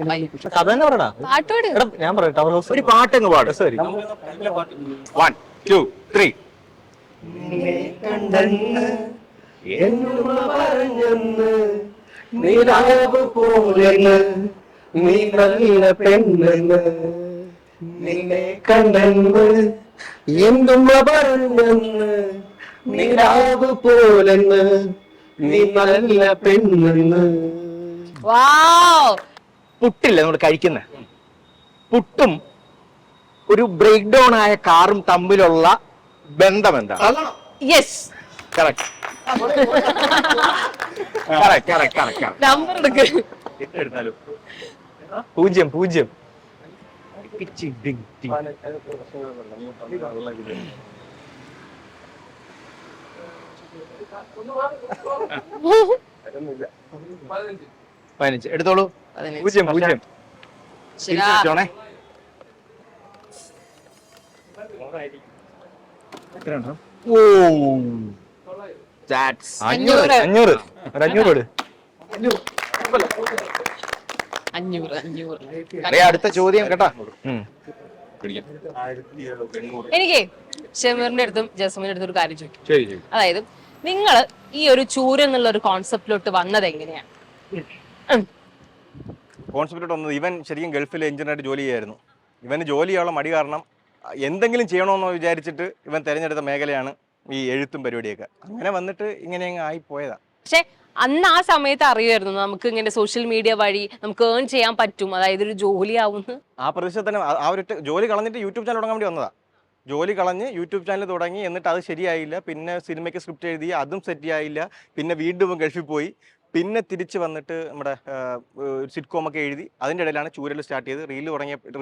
കഥ തന്നെ പറയടാ. പാട്ടോട് ഞാൻ പറയാം. ടവർ ഹൗസ് ഒരു പാട്ടങ്ങ് പാടും. 1 2 3. നീ നല്ല പെണ്ണെന്ന് നിന്നെ കണ്ടെന്ന് എന്തും പറഞ്ഞെന്ന് നീരാവ് പോലെന്ന് നീ നല്ല പെണ്ണെന്ന്. വാവ്. പുട്ടില്ലേ നമ്മൾ കഴിക്കുന്ന പുട്ടും ഒരു ബ്രേക്ക് ഡൗൺ ആയ കാറും തമ്മിലുള്ള ബന്ധം എന്താ? യെസ്. കറക്റ്റ്. നമ്പർ എടുക്ക്. 0 15 എടുത്തോളൂ. 0 ശരാ. വെച്ചോണേ. ഓ, that's 500 500 ഒരു 500 ഇട്. 500. അടുത്ത ചോദ്യം കേട്ടാ. എനിക്ക് ഷമീറിന്റെ അടുത്തും ജസ്മിന്റെ അടുത്തും ഒരു കാര്യം ചോദിക്കും. അതായത് നിങ്ങൾ ഈ ഒരു ചൂര് എന്നുള്ള ഒരു കോൺസെപ്റ്റിലോട്ട് വന്നത് എങ്ങനെയാണ്? കോൺസെപ്റ്റ് വന്നത്, ഇവൻ ശരിക്കും ഗൾഫിൽ എഞ്ചിനീയറായിട്ട് ജോലി ചെയ്യായിരുന്നു. ഇവന് ജോലി ചെയ്യാനുള്ള മടി കാരണം എന്തെങ്കിലും ചെയ്യണമെന്ന് വിചാരിച്ചിട്ട് ഇവൻ തിരഞ്ഞെടുത്ത മേഖലയാണ് ഈ എഴുത്തും പരിപാടിയൊക്കെ. അങ്ങനെ വന്നിട്ട് ഇങ്ങനെ അങ്ങ് ആയിപ്പോയതാ. പക്ഷെ അന്ന് ആ സമയത്ത് അറിയുമായിരുന്നു നമുക്ക് ഇങ്ങനെ സോഷ്യൽ മീഡിയ വഴി നമുക്ക് ഏൺ ചെയ്യാൻ പറ്റും, അതായത് ഒരു ജോലിയാവുന്നു. ആ പ്രദേശത്ത് തന്നെ ആ ഒരു ജോലി കളഞ്ഞിട്ട് യൂട്യൂബ് ചാനൽ തുടങ്ങാൻ വേണ്ടി വന്നതാ. ജോലി കളഞ്ഞ് യൂട്യൂബ് ചാനൽ തുടങ്ങി. എന്നിട്ട് അത് ശരിയായില്ല. പിന്നെ സിനിമയ്ക്ക് സ്ക്രിപ്റ്റ് എഴുതി, അതും സെറ്റ് ആയില്ല. പിന്നെ വീണ്ടും ഗൾഫിൽ പോയി. പിന്നെ തിരിച്ച് വന്നിട്ട് നമ്മുടെ സിറ്റ്കോം ഒക്കെ എഴുതി. അതിൻ്റെ ഇടയിലാണ് ചൂരൽ സ്റ്റാർട്ട് ചെയ്ത്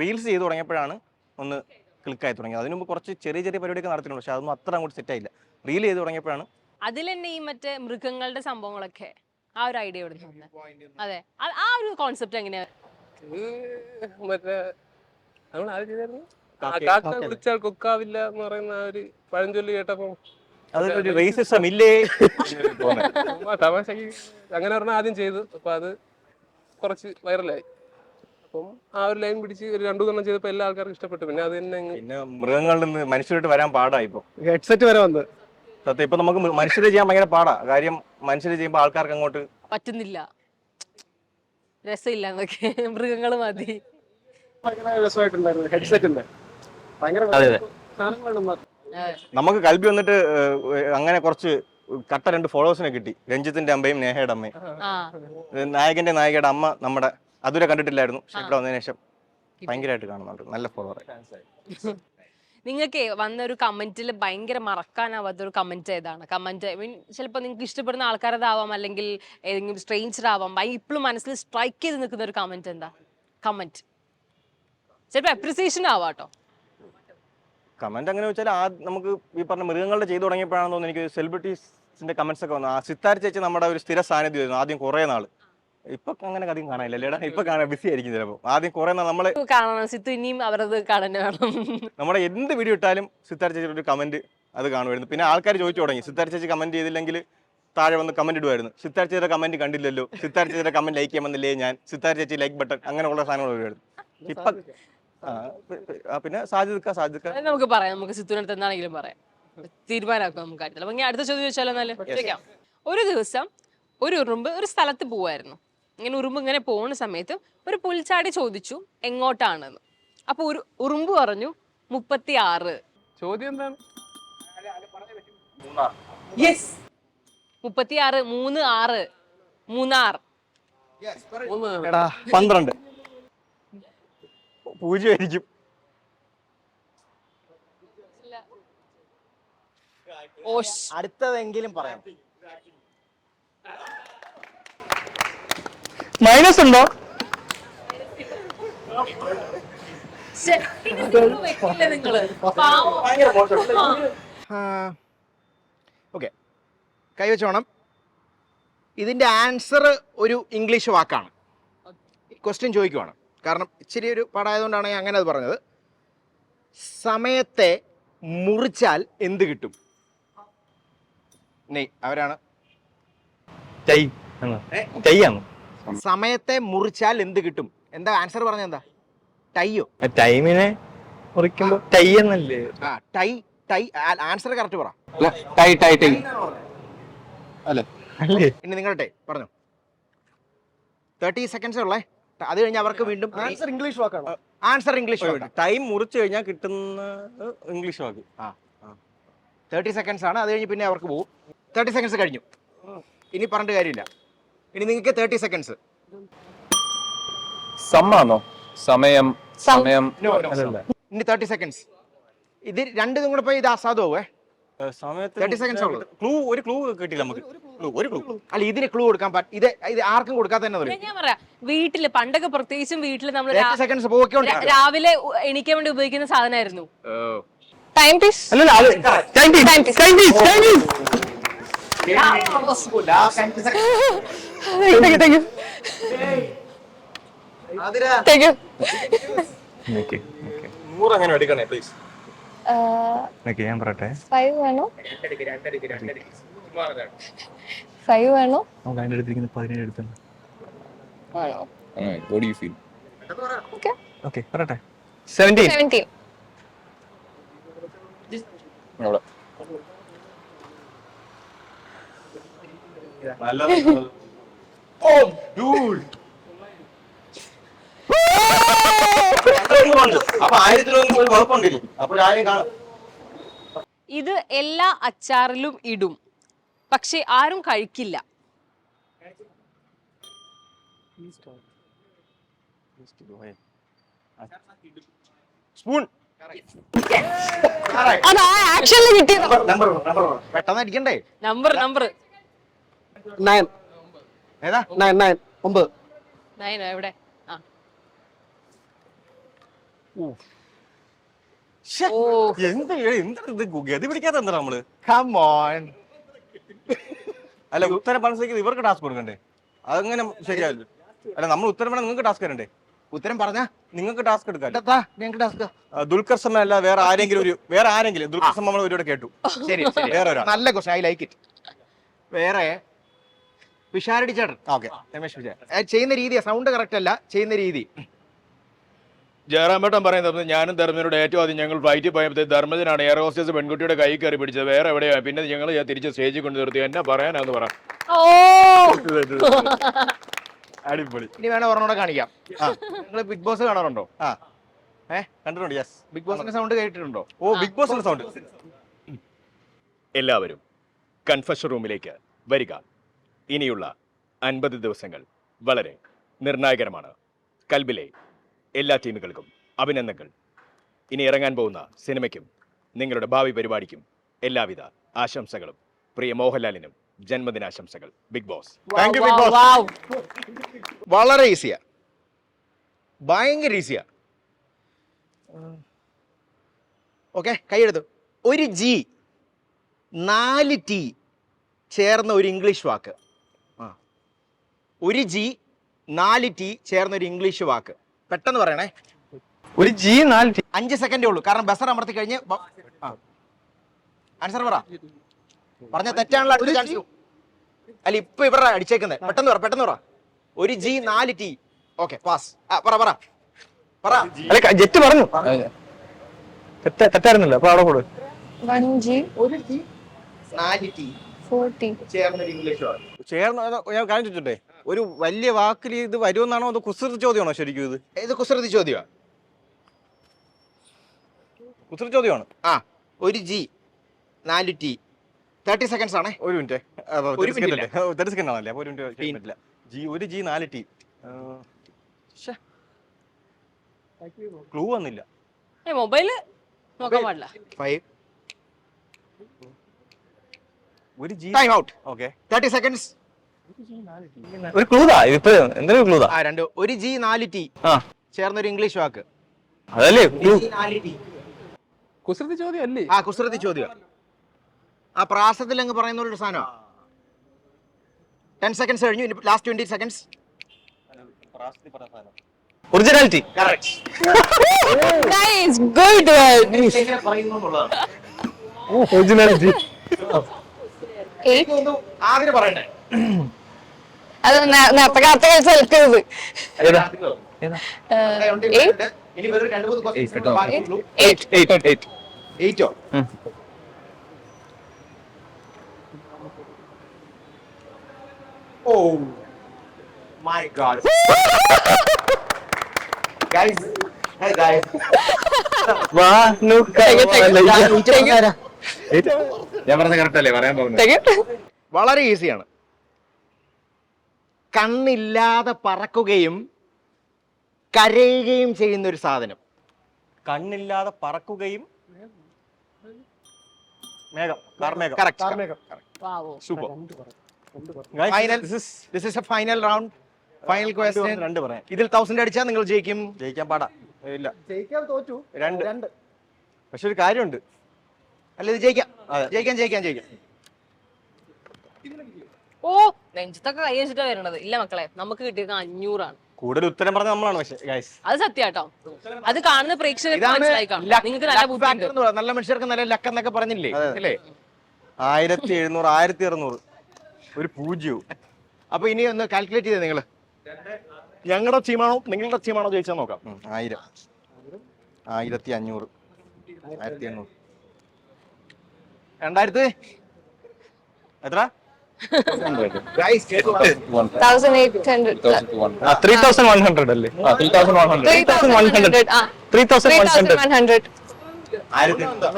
റീൽസ് ചെയ്ത് തുടങ്ങിയപ്പോഴാണ് ഒന്ന് ക്ലിക്കായി തുടങ്ങിയത്. അതിന് മുമ്പ് കുറച്ച് ചെറിയ ചെറിയ പരിപാടിയൊക്കെ നടത്തിയിട്ടുണ്ട്. പക്ഷെ അതൊന്നും അത്ര അങ്ങോട്ട് സെറ്റായില്ല. റീൽ ചെയ്ത് തുടങ്ങിയപ്പോഴാണ്. അതിൽ തന്നെ ഈ മറ്റേ മൃഗങ്ങളുടെ സംഭവങ്ങളൊക്കെ ആ ഒരു ഐഡിയ എവിടെ നിന്ന്? അതെ, ആ ഒരു കോൺസെപ്റ്റ് എങ്ങനെയാ? മറ്റേ നമ്മൾ ആര് ചെയ്തായിരുന്നു? കാക്ക വിളിച്ചാൽ കൊക്കാവില്ല എന്ന് പറയുന്ന ആ ഒരു പഴഞ്ചൊല്ലി കേട്ടപ്പോ അതിലൊരു റേസിസം ഇല്ലേ തമാശക്ക് അങ്ങനെ പറഞ്ഞാൽ ആദ്യം ചെയ്തു. അപ്പൊ അത് കുറച്ച് വൈറലായി. അപ്പം ആ ഒരു ലൈൻ പിടിച്ച് ഒരു 2-3 ചെയ്തപ്പോ എല്ലാ ആൾക്കാർക്കും ഇഷ്ടപ്പെട്ടു. പിന്നെ അത് തന്നെ പിന്നെ മൃഗങ്ങളിൽ നിന്ന് മനുഷ്യരായിട്ട് വരാൻ പാടാ. ഇപ്പൊ ഹെഡ്സെറ്റ് വരെ വന്നത് സത്യം. ഇപ്പൊ നമുക്ക് മനുഷ്യരെ ചെയ്യാൻ ഭയങ്കര പാടാ. കാര്യം മനുഷ്യരെ ചെയ്യുമ്പോൾ ആൾക്കാർക്ക് അങ്ങോട്ട് പറ്റുന്നില്ല, രസമില്ല എന്നൊക്കെ. മൃഗങ്ങൾ മതി. രസമായിട്ടുണ്ടായിരുന്നു ഹെഡ്സെറ്റിന്റെ ഭയങ്കര. നമുക്ക് കൽബി വന്നിട്ട് അങ്ങനെ കുറച്ച് കട്ട 2 ഫോളോവേഴ്സിനെ കിട്ടി. രഞ്ജിത്തിന്റെ അമ്മയും നേഹയുടെ അമ്മയും. നായകന്റെ നായികയുടെ അമ്മ നമ്മുടെ അതുവരെ കണ്ടിട്ടില്ലായിരുന്നു. പക്ഷെ ഇവിടെ വന്നതിന് ശേഷം ഭയങ്കരമായിട്ട് കാണുന്നുണ്ട്. നല്ല ഫോളോവർ. നിങ്ങൾക്ക് വന്ന ഒരു കമന്റിൽ ഭയങ്കര മറക്കാനാവാത്ത ഒരു കമന്റ് ഏതാണ്? കമന്റ് ഐ മീൻ ചിലപ്പോൾ നിങ്ങൾക്ക് ഇഷ്ടപ്പെടുന്ന ആൾക്കാരതാവാം, അല്ലെങ്കിൽ ഏതെങ്കിലും സ്ട്രേഞ്ചർ ആവാം. ഇപ്പോഴും മനസ്സിൽ സ്ട്രൈക്ക് ചെയ്ത് നിൽക്കുന്ന ഒരു കമന്റ് എന്താ? കമന്റ് ചിലപ്പോൾ അപ്രിസിയേഷൻ ആവാട്ടോ. കമന്റ് അങ്ങനെ വെച്ചാൽ നമുക്ക് ഈ പറഞ്ഞ മൃഗങ്ങളുടെ ചെയ്തു തുടങ്ങിയപ്പോഴാണെന്ന് തോന്നുന്നു എനിക്ക് സെലിബ്രിറ്റീസ് ചേച്ചിന്റെ കമന്റ്സ് ഒക്കെ വന്നു. സിത്താര ചേച്ചി നമ്മുടെ ഒരു സ്ഥിര സാന്നിധ്യമായിരുന്നു ആദ്യം കുറേ നാള്. ഇപ്പൊ അങ്ങനെ അധികം കാണാനില്ല അല്ലേടാ, ഇപ്പൊ കാണാൻ ബിസി ആയിരിക്കും ചിലപ്പോ. ആദ്യം കുറെ നാൾ നമ്മള് കാണണം സിത്തു, ഇനിയും അവരത് കാണാൻ വേണം. നമ്മുടെ എന്ത് വീഡിയോ ഇട്ടാലും സിത്താര ചേച്ചിയുടെ ഒരു കമന്റ് അത് കാണുമായിരുന്നു. പിന്നെ ആൾക്കാർ ചോദിച്ചു തുടങ്ങി, സിത്താര ചേച്ചി കമന്റ് ചെയ്തില്ലെങ്കിൽ താഴെ വന്ന് കമന്റ് ഇടുമായിരുന്നു. സിത്താര ചേച്ചിയുടെ കമന്റ് കണ്ടില്ലല്ലോ, സിത്താര ചേച്ചിയുടെ കമന്റ് ലൈക്ക് ചെയ്യാൻ വന്നില്ലേ ഞാൻ, സിത്താര ചേച്ചി ലൈക്ക് ബട്ടൺ, അങ്ങനെയുള്ള സാധനങ്ങൾ വരുമായിരുന്നു. ഇപ്പൊ പിന്നെ സാധ്യത അത് നമുക്ക് പറയാം, നമുക്ക് സിത്തുവിനടുത്ത് എന്താണെങ്കിലും പറയാം, തീരുമാനമാക്കാം നമുക്ക് കാര്യത്തിൽ. അപ്പൊ ഇനി അടുത്ത ചോദ്യം ചോദിച്ചാലോ? എന്നാലും ചോദിക്കാം. ഒരു ദിവസം ഒരു ഉറുമ്പ് ഒരു സ്ഥലത്ത് പോവായിരുന്നു. ഇങ്ങനെ ഉറുമ്പ് ഇങ്ങനെ പോകുന്ന സമയത്ത് ഒരു പുൽച്ചാടി ചോദിച്ചു എങ്ങോട്ടാണെന്ന്. അപ്പൊ ഒരു ഉറുമ്പ് പറഞ്ഞു 36. ചോദ്യം എന്താണ്? 36 36 മൂന്നാർ. എടാ 12 പൂജ്യമായിരിക്കും. അടുത്തതെങ്കിലും പറയാം. മൈനസ് ഉണ്ടോ? ഓക്കെ, കൈവച്ചോണം. ഇതിന്റെ ആൻസർ ഒരു ഇംഗ്ലീഷ് വാക്കാണ്. ക്വസ്റ്റ്യൻ ചോദിക്കുവാണ്, കാരണം ഇച്ചിരി ഒരു പാടായതുകൊണ്ടാണ് ഞാൻ അങ്ങനെ അത് പറഞ്ഞത്. സമയത്തെ മുറിച്ചാൽ എന്ത് കിട്ടും? അവരാണ്. സമയത്തെ മുറിച്ചാൽ എന്ത് കിട്ടും? എന്താ ആൻസർ പറഞ്ഞ? എന്താ? ടൈയോ? ടൈമിനെ മുറിക്കുമ്പോ ടൈ എന്നല്ലേ? Tie tie. ആൻസർ കറക്റ്റ് പറ. ടൈ ടൈ ടൈ അല്ലേ? ഇനി നിങ്ങളുടെ പറഞ്ഞു 30 സെക്കൻഡ്സ് ഉള്ളേ. അത് കഴിഞ്ഞ് അവർക്ക് വീണ്ടും ആൻസർ ഇംഗ്ലീഷ് വാക്കാണ്. Answer English. ടൈം മുറിച്ചു കഴിഞ്ഞാൽ കിട്ടുന്ന ഇംഗ്ലീഷ് വാക്ക്. 30 സെക്കൻഡ്സ് ആണ്. അത് കഴിഞ്ഞ് പിന്നെ അവർക്ക് പോകും. 30 സെക്കൻഡ്സ് കഴിഞ്ഞു. ഇനി പറഞ്ഞിട്ട് കാര്യമില്ല. ഇനി നിങ്ങൾക്ക് 30 സെക്കൻഡ്സ്. സമ്മാണോ? സമയം സമയം ഇനി 30 സെക്കൻഡ്സ്. ഇത് രണ്ടും കൂടെ പോയി ഇത് അസാധുവേ. 30 seconds ഉള്ളൂ. ഒരു ക്ലൂ കിട്ടില്ല നമുക്ക്. ഒരു ക്ലൂ അല്ല, ഇതിന് ക്ലൂ കൊടുക്കാൻ പറ്റും. ഇത് ആർക്കും കൊടുക്കാതെ തന്നെ ഞാൻ പറയാം, വീട്ടില് പണ്ടൊക്കെ പ്രത്യേകിച്ചും വീട്ടില് നമ്മൾ 30 സെക്കൻഡ്സ് പോയിക്കൊണ്ട് രാവിലെ എണീക്കാൻ വേണ്ടി ഉപയോഗിക്കുന്ന സാധനമായിരുന്നു. Timepiece. അങ്ങനെ എടുക്കണേ പ്ലീസ്. ഞാൻ പറയട്ടെ. 5 വേണോ? 5 വേണോ? നമുക്ക് അതിന്റെ അടുത്തിരിക്കുന്ന 17 എടുത്തുണ്ട്. What do you feel? Okay പറയട്ടെ. 17. 17. അവിടെ അപ്പൊ 1000 കുഴപ്പമുണ്ടില്ല. അപ്പൊ ആരും കാണും. ഇത് എല്ലാ അച്ചാറിലും ഇടും, പക്ഷെ ആരും കഴിക്കില്ല. സ്പൂൺ. അത് ആക്ച്വലി കിട്ടിയത്. പെട്ടെന്ന് അടിക്കണ്ടേ? നമ്പർ 9. ഏതാ? 9 9. 9 എവിടെ? എന്താ ഇത് ഗതി പിടിക്കാത്ത എന്താ നമ്മള്? Come on. അല്ല, ഉത്തരം മനസ്സിലാക്കി ഇവർക്ക് ടാസ്ക് കൊടുക്കണ്ടേ? അതങ്ങനെ ശരിയാവില്ല. അല്ല, നമ്മൾ ഉത്തരം വേണം, നിങ്ങൾക്ക് ടാസ്ക് തരണ്ടേ? ഉത്തരം പറഞ്ഞാ നിങ്ങൾക്ക് ടാസ്ക് എടുക്കാൻ. ഞങ്ങൾക്ക് ടാസ്ക്. ദുൽഖർ സൽമാൻ അല്ല, വേറെ ആരെങ്കിലും ദുൽഖർ സൽമാൻ നമ്മൾ ഒരുപാട് കേട്ടു. ശരി, വേറെ ഒരാൾ. നല്ല ക്വസ്റ്റൻ, ഐ ലൈക്ക് ഇറ്റ്. വേറെ പിഷാരടി ചേട്ടൻ. ഓക്കെ, രമേശ് വിജയൻ ചെയ്യുന്ന രീതിയാ, സൗണ്ട് കറക്റ്റ് അല്ല, ചെയ്യുന്ന രീതി. ജയറാമേട്ടൻ പറയുന്നത്, ഞാനും ധർമ്മനോട് ഏറ്റവും ആദ്യം ഞങ്ങൾ ഫ്ലൈറ്റിൽ പോയപ്പോൾ ധർമ്മജനാണ് എയർ ഹോസ്റ്റേഴ്സ് പെൺകുട്ടിയുടെ കൈ കയറി പിടിച്ചത്, വേറെ എവിടെയാണ്. പിന്നെ ഞങ്ങൾ തിരിച്ച് സ്റ്റേജിൽ കൊണ്ട് നിർത്തി. എന്നാ പറയാനാന്ന് പറ. അടിപൊളി. ഇനി വേണേ ഒരെണ്ണോടെ കാണിക്കാം. നിങ്ങൾ ബിഗ് ബോസ് കാണാറുണ്ടോ? കണ്ടിട്ടുണ്ട്. യെസ്. ബിഗ് ബോസിന്റെ സൗണ്ട് കേട്ടിട്ടുണ്ടോ? ഓ, ബിഗ് ബോസിന്റെ സൗണ്ട്. എല്ലാവരും കൺഫഷൻ റൂമിലേക്ക് വരിക. ഇനിയുള്ള 50 ദിവസങ്ങൾ വളരെ നിർണായകരമാണ്. കൽബിലെ എല്ലാ ടീമുകൾക്കും അഭിനന്ദനങ്ങൾ. ഇനി ഇറങ്ങാൻ പോകുന്ന സിനിമയ്ക്കും നിങ്ങളുടെ ഭാവി പരിപാടിക്കും എല്ലാവിധ ആശംസകളും. പ്രിയ മോഹൻലാലിനും ജന്മദിനാശംസകൾ. Big boss. Thank you big boss. വളരെ ഈസിയാ, ഭയങ്കര ഈസിയാ. ഓക്കെ, കൈയെടുത്തു. 1 G 4 T ചേർന്ന ഒരു ഇംഗ്ലീഷ് വാക്ക്. ഒരു ജി 4 ടി ചേർന്ന ഒരു ഇംഗ്ലീഷ് വാക്ക്. പെട്ടെന്ന് പറയണേ. ഒരു ജി 4 ടി. 5 സെക്കൻഡേ ഉള്ളൂ, കാരണം ബസർ അമർത്തി കഴിഞ്ഞ് ആൻസർ പറ. പറഞ്ഞ തെറ്റാണല്ലോ അടുത്ത ചാൻസ്. അല്ല ഇപ്പൊ ഇവരുടെ അടിച്ചേക്കുന്നത്. പെട്ടെന്ന് പറ. ഒരു ജി 4 ടി. Okay pass. പറ. അല്ല ജെറ്റ് പറഞ്ഞു. തെറ്റായിരുന്നില്ല. അപ്പൊ അവിടെ കൊടു. 1G 4 T 4T. ചേർന്ന ഒരു ഇംഗ്ലീഷ് വാക്ക്. ചേർന്ന് ഞാൻ കാര്യം ചോദിച്ചോട്ടെ, ഒരു വലിയ വാക്കിൽ ഇത് വരുമെന്നാണോ അത് കുസൃതി ചോദ്യമാണോ ശരിക്കും? ഇത് കുസൃതി ചോദ്യമാണ്. കുസൃതി ചോദ്യമാണ്. ഒരു ജി 4 ടി 30 സെക്കൻഡ്സ് ആണേ. ഒരു മിനിറ്റ്. 30 സെക്കൻഡ് ആണല്ലേ? അപ്പൊ ഒരു മിനിറ്റ് പറ്റില്ല. ഒരു ജി 4 ടി. ക്ലൂ വന്നില്ല. മൊബൈല് നോക്കാൻ പാടില്ല. 5 ഒരു G time out. Okay 30 seconds. ഒരു ക്ലൂതാ ഇതിപ്പോ. എന്തൊരു ക്ലൂതാ? ഒരു ജി 4 ടി ചേർന്ന ഒരു ഇംഗ്ലീഷ് വാക്ക്. അതല്ലേ ക്ലൂ? കുസൃതി ചോദ്യം അല്ലേ? കുസൃതി ചോദ്യം. പ്രാസത്തിൽ അങ്ങ് പറയുന്ന ഒരു സാധനമാണ്. 10 സെക്കൻഡ്സ് കഴിഞ്ഞു. Last 20 seconds. Originality. Nice, good one. Originality. 8. ആദ്യം പറയണ്ടേ. അത് നേരത്തെ കാത്ത സെലക്ട് ഏതാ? 8. ഇനി വെറും 2-3 ക്വസ്റ്റ്യൻസ് ബാക്കിയുള്ളൂ. 8. 8ഓ? Oh my god. Guys, hey guys. ഞാൻ പറഞ്ഞ കറക്റ്റ് അല്ലേ പറയാൻ പോകുന്നത്? വളരെ ഈസിയാണ്. കണ്ണില്ലാതെ പറക്കുകയും കരയുകയും ചെയ്യുന്ന ഒരു സാധനം. കണ്ണില്ലാതെ പറക്കുകയും മേഘം. Super. This is a final round. Final question. 2 പറയാം. ഇതിൽ 1000 അടിച്ചാൽ നിങ്ങൾ ജയിക്കും. ജയിക്കാൻ പാടാ. ഇല്ല, ജയിക്കാൻ തോറ്റു. 2. പക്ഷെ ഒരു കാര്യമുണ്ട്. അല്ല ഇത് ജയിക്കാം. ജയിക്കാം. നെഞ്ചത്തൊക്കെ കൈ വെച്ചിട്ടാ വരണത്. ഇല്ല മക്കളെ, നമുക്ക് കിട്ടിയത് 500 ആണ്. കൂടുതൽ ഉത്തരം പറഞ്ഞ നമ്മളാണ്. പക്ഷേ ഗൈസ് അത് സത്യാട്ടോ. അത് കാണുന്ന പ്രേക്ഷകർക്ക് മനസ്സിലായി കാണും. നിങ്ങൾക്ക് നല്ല ബുദ്ധിയുണ്ട്. നല്ല മനുഷ്യർക്ക് നല്ല ലക്ക് എന്നൊക്കെ പറഞ്ഞില്ലേ അല്ലേ? 1700, 1600, ഒരു 0. അപ്പൊ ഇനി ഒന്ന് കാൽക്കുലേറ്റ് ചെയ്തേ നിങ്ങള്. ഞങ്ങളുടെ ടീമാണോ നിങ്ങളുടെ ടീമാണോ ജയിച്ചാൽ നോക്കാം. 1000, 1500, 1800, 2000 എത്ര? 1,800. 3,100 അല്ലേ? 3,100. 3,100.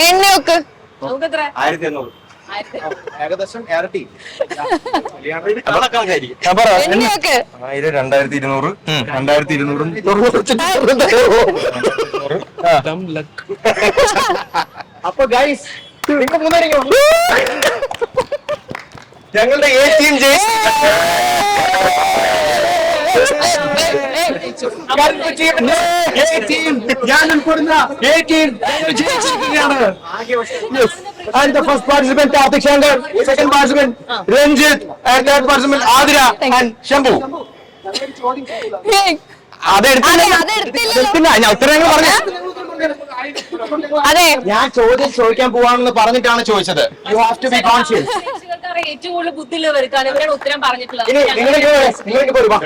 എന്നെ നോക്ക്. നമുക്ക് എത്ര? 1800. ഏകദേശം ഇരട്ടി. ഞാൻ പറ. എന്നെ നോക്ക്. 1000, 2200, 2200. അപ്പൊ ഗൈസ് നിങ്ങൾ മൂന്നേരിക്കും. ഞങ്ങളുടെ എ ടീം ഞാൻ ഉൾപ്പെടുന്ന എ ടീം ജയിച്ചിരിക്കുകയാണ്. And the first participant Karthik Shankar, second participant Ranjit, and third participant Adira and Shambhu. അതെടുത്തില്ല. ഞാൻ ഉത്തരങ്ങൾ പറഞ്ഞു. അതെ, ഞാൻ ചോദിക്കാൻ പോവാണെന്ന് പറഞ്ഞിട്ടാണ് ചോദിച്ചത്. You have to be conscious. ഏറ്റവും കൂടുതൽ ബുദ്ധിയുള്ളവർക്കാണ് ഇവരാണ് ഉത്തരം പറഞ്ഞിട്ടുള്ളത്. ഇനി നിങ്ങൾക്ക് പോരുവാ.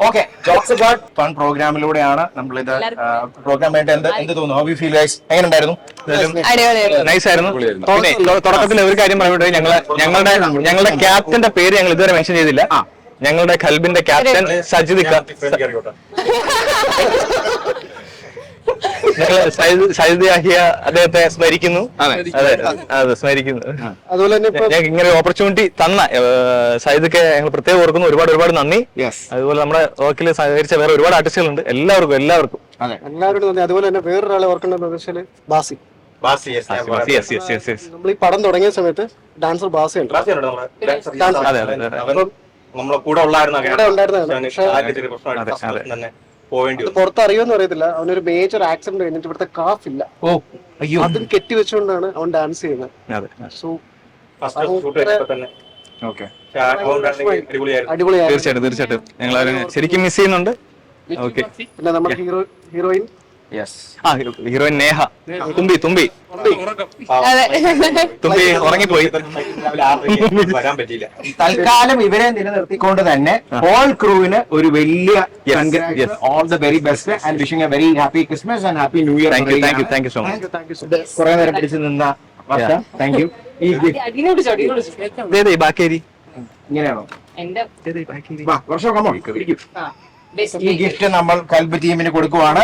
ഓക്കെ, ജോക്സ് അബൌട്ട് ഫൺ പ്രോഗ്രാമിലൂടെയാണ് നമ്മൾ ഇത് പ്രോഗ്രാം ആയിട്ട് എന്ത് തോന്നുന്നു? How you feel guys? എങ്ങനെ ഉണ്ടായിരുന്നു? അടിപൊളിയായിരുന്നു. നൈസ് ആയിരുന്നു. പിന്നെ തുടക്കത്തിൽ ഒരു കാര്യം പറയട്ടെ. ഞങ്ങളുടെ ക്യാപ്റ്റന്റെ പേര് ഞങ്ങൾ ഇതുവരെ മെൻഷൻ ചെയ്തില്ല. ഞങ്ങളുടെ ഖൽബിന്റെ ക്യാപ്റ്റൻ സജിദിക്ക. സജിദാഹിയ അദ്ദേഹത്തെ സ്മരിക്കുന്നു. അതെ സ്മരിക്കുന്നു. അതുപോലെ തന്നെ ഇപ്പൊ ഞങ്ങൾക്ക് ഇങ്ങനെ ഓപ്പർച്യൂണിറ്റി തന്ന സജിദൊക്കെ ഞങ്ങൾ പ്രത്യേകം ഓർക്കുന്നു. ഒരുപാട് നന്ദി. അതുപോലെ നമ്മുടെ വർക്കിൽ സഹകരിച്ച വേറെ ഒരുപാട് ആർട്ടിസ്റ്റുകളുണ്ട്. എല്ലാവർക്കും എല്ലാവരോടും നന്ദി. അതുപോലെ തന്നെ വേറൊരാളെ ഓർക്കേണ്ടത് ബാസി. നമ്മൾ ഈ പടം തുടങ്ങിയ സമയത്ത് ഡാൻസർ ബാസി ഉണ്ട്. നമ്മളെ കൂടെ പുറത്തറിയോന്ന് അറിയത്തില്ല. അവനൊരു മേജർ ആക്സിഡന്റ് കഴിഞ്ഞിട്ട് ഇവിടുത്തെ കാഫില്ല. അതും കെട്ടി വെച്ചുകൊണ്ടാണ് അവൻ ഡാൻസ് ചെയ്യുന്നത്. So okay. അടിപൊളിയായിരുന്നു. തീർച്ചയായിട്ടും ഞങ്ങൾ അവരെ ശരിക്കും മിസ് ചെയ്യുന്നുണ്ട്. ഓക്കെ. പിന്നെ നമ്മുടെ ഹീറോയിൻ ആ ഹീറോയിൻ നേഹ, തുമ്പി തുമ്പി തുമ്പി ഉറങ്ങിപ്പോയി. വരാൻ പറ്റിയില്ല. തൽക്കാലം ഇവരെ നിലനിർത്തിക്കൊണ്ട് തന്നെ ഹോൾ ക്രൂവിന് ഒരു വലിയ all the very best and wishing A very happy Christmas and happy new year. Thank you so much. കുറെ നേരം പിടിച്ചു നിന്ന താങ്ക് യു. ഈ ഇതേതേ ബാക്കേരി ഇങ്ങനെയാണോ എന്റെ വർഷം കമ്മോ ഈ ഗിഫ്റ്റ് നമ്മൾ കൽബ് ടീമിന് കൊടുക്കുവാണ്.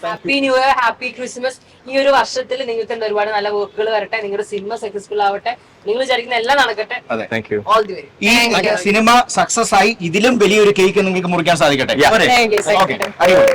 Happy new year, happy Christmas. ഈ ഒരു വർഷത്തിൽ നിങ്ങൾക്ക് ഒരുപാട് നല്ല വർക്കുകൾ വരട്ടെ, നിങ്ങളുടെ സിനിമ സക്സസ്ഫുൾ ആവട്ടെ, നിങ്ങൾ വിചാരിക്കുന്ന എല്ലാം നടക്കട്ടെ. Thank you. All the way. ഈ സിനിമ സക്സസ് ആയി ഇതിലും വലിയൊരു കേക്ക് നിങ്ങൾക്ക് മുറിക്കാൻ സാധിക്കട്ടെ. Thank you. ഓക്കെ, അടിപൊളി.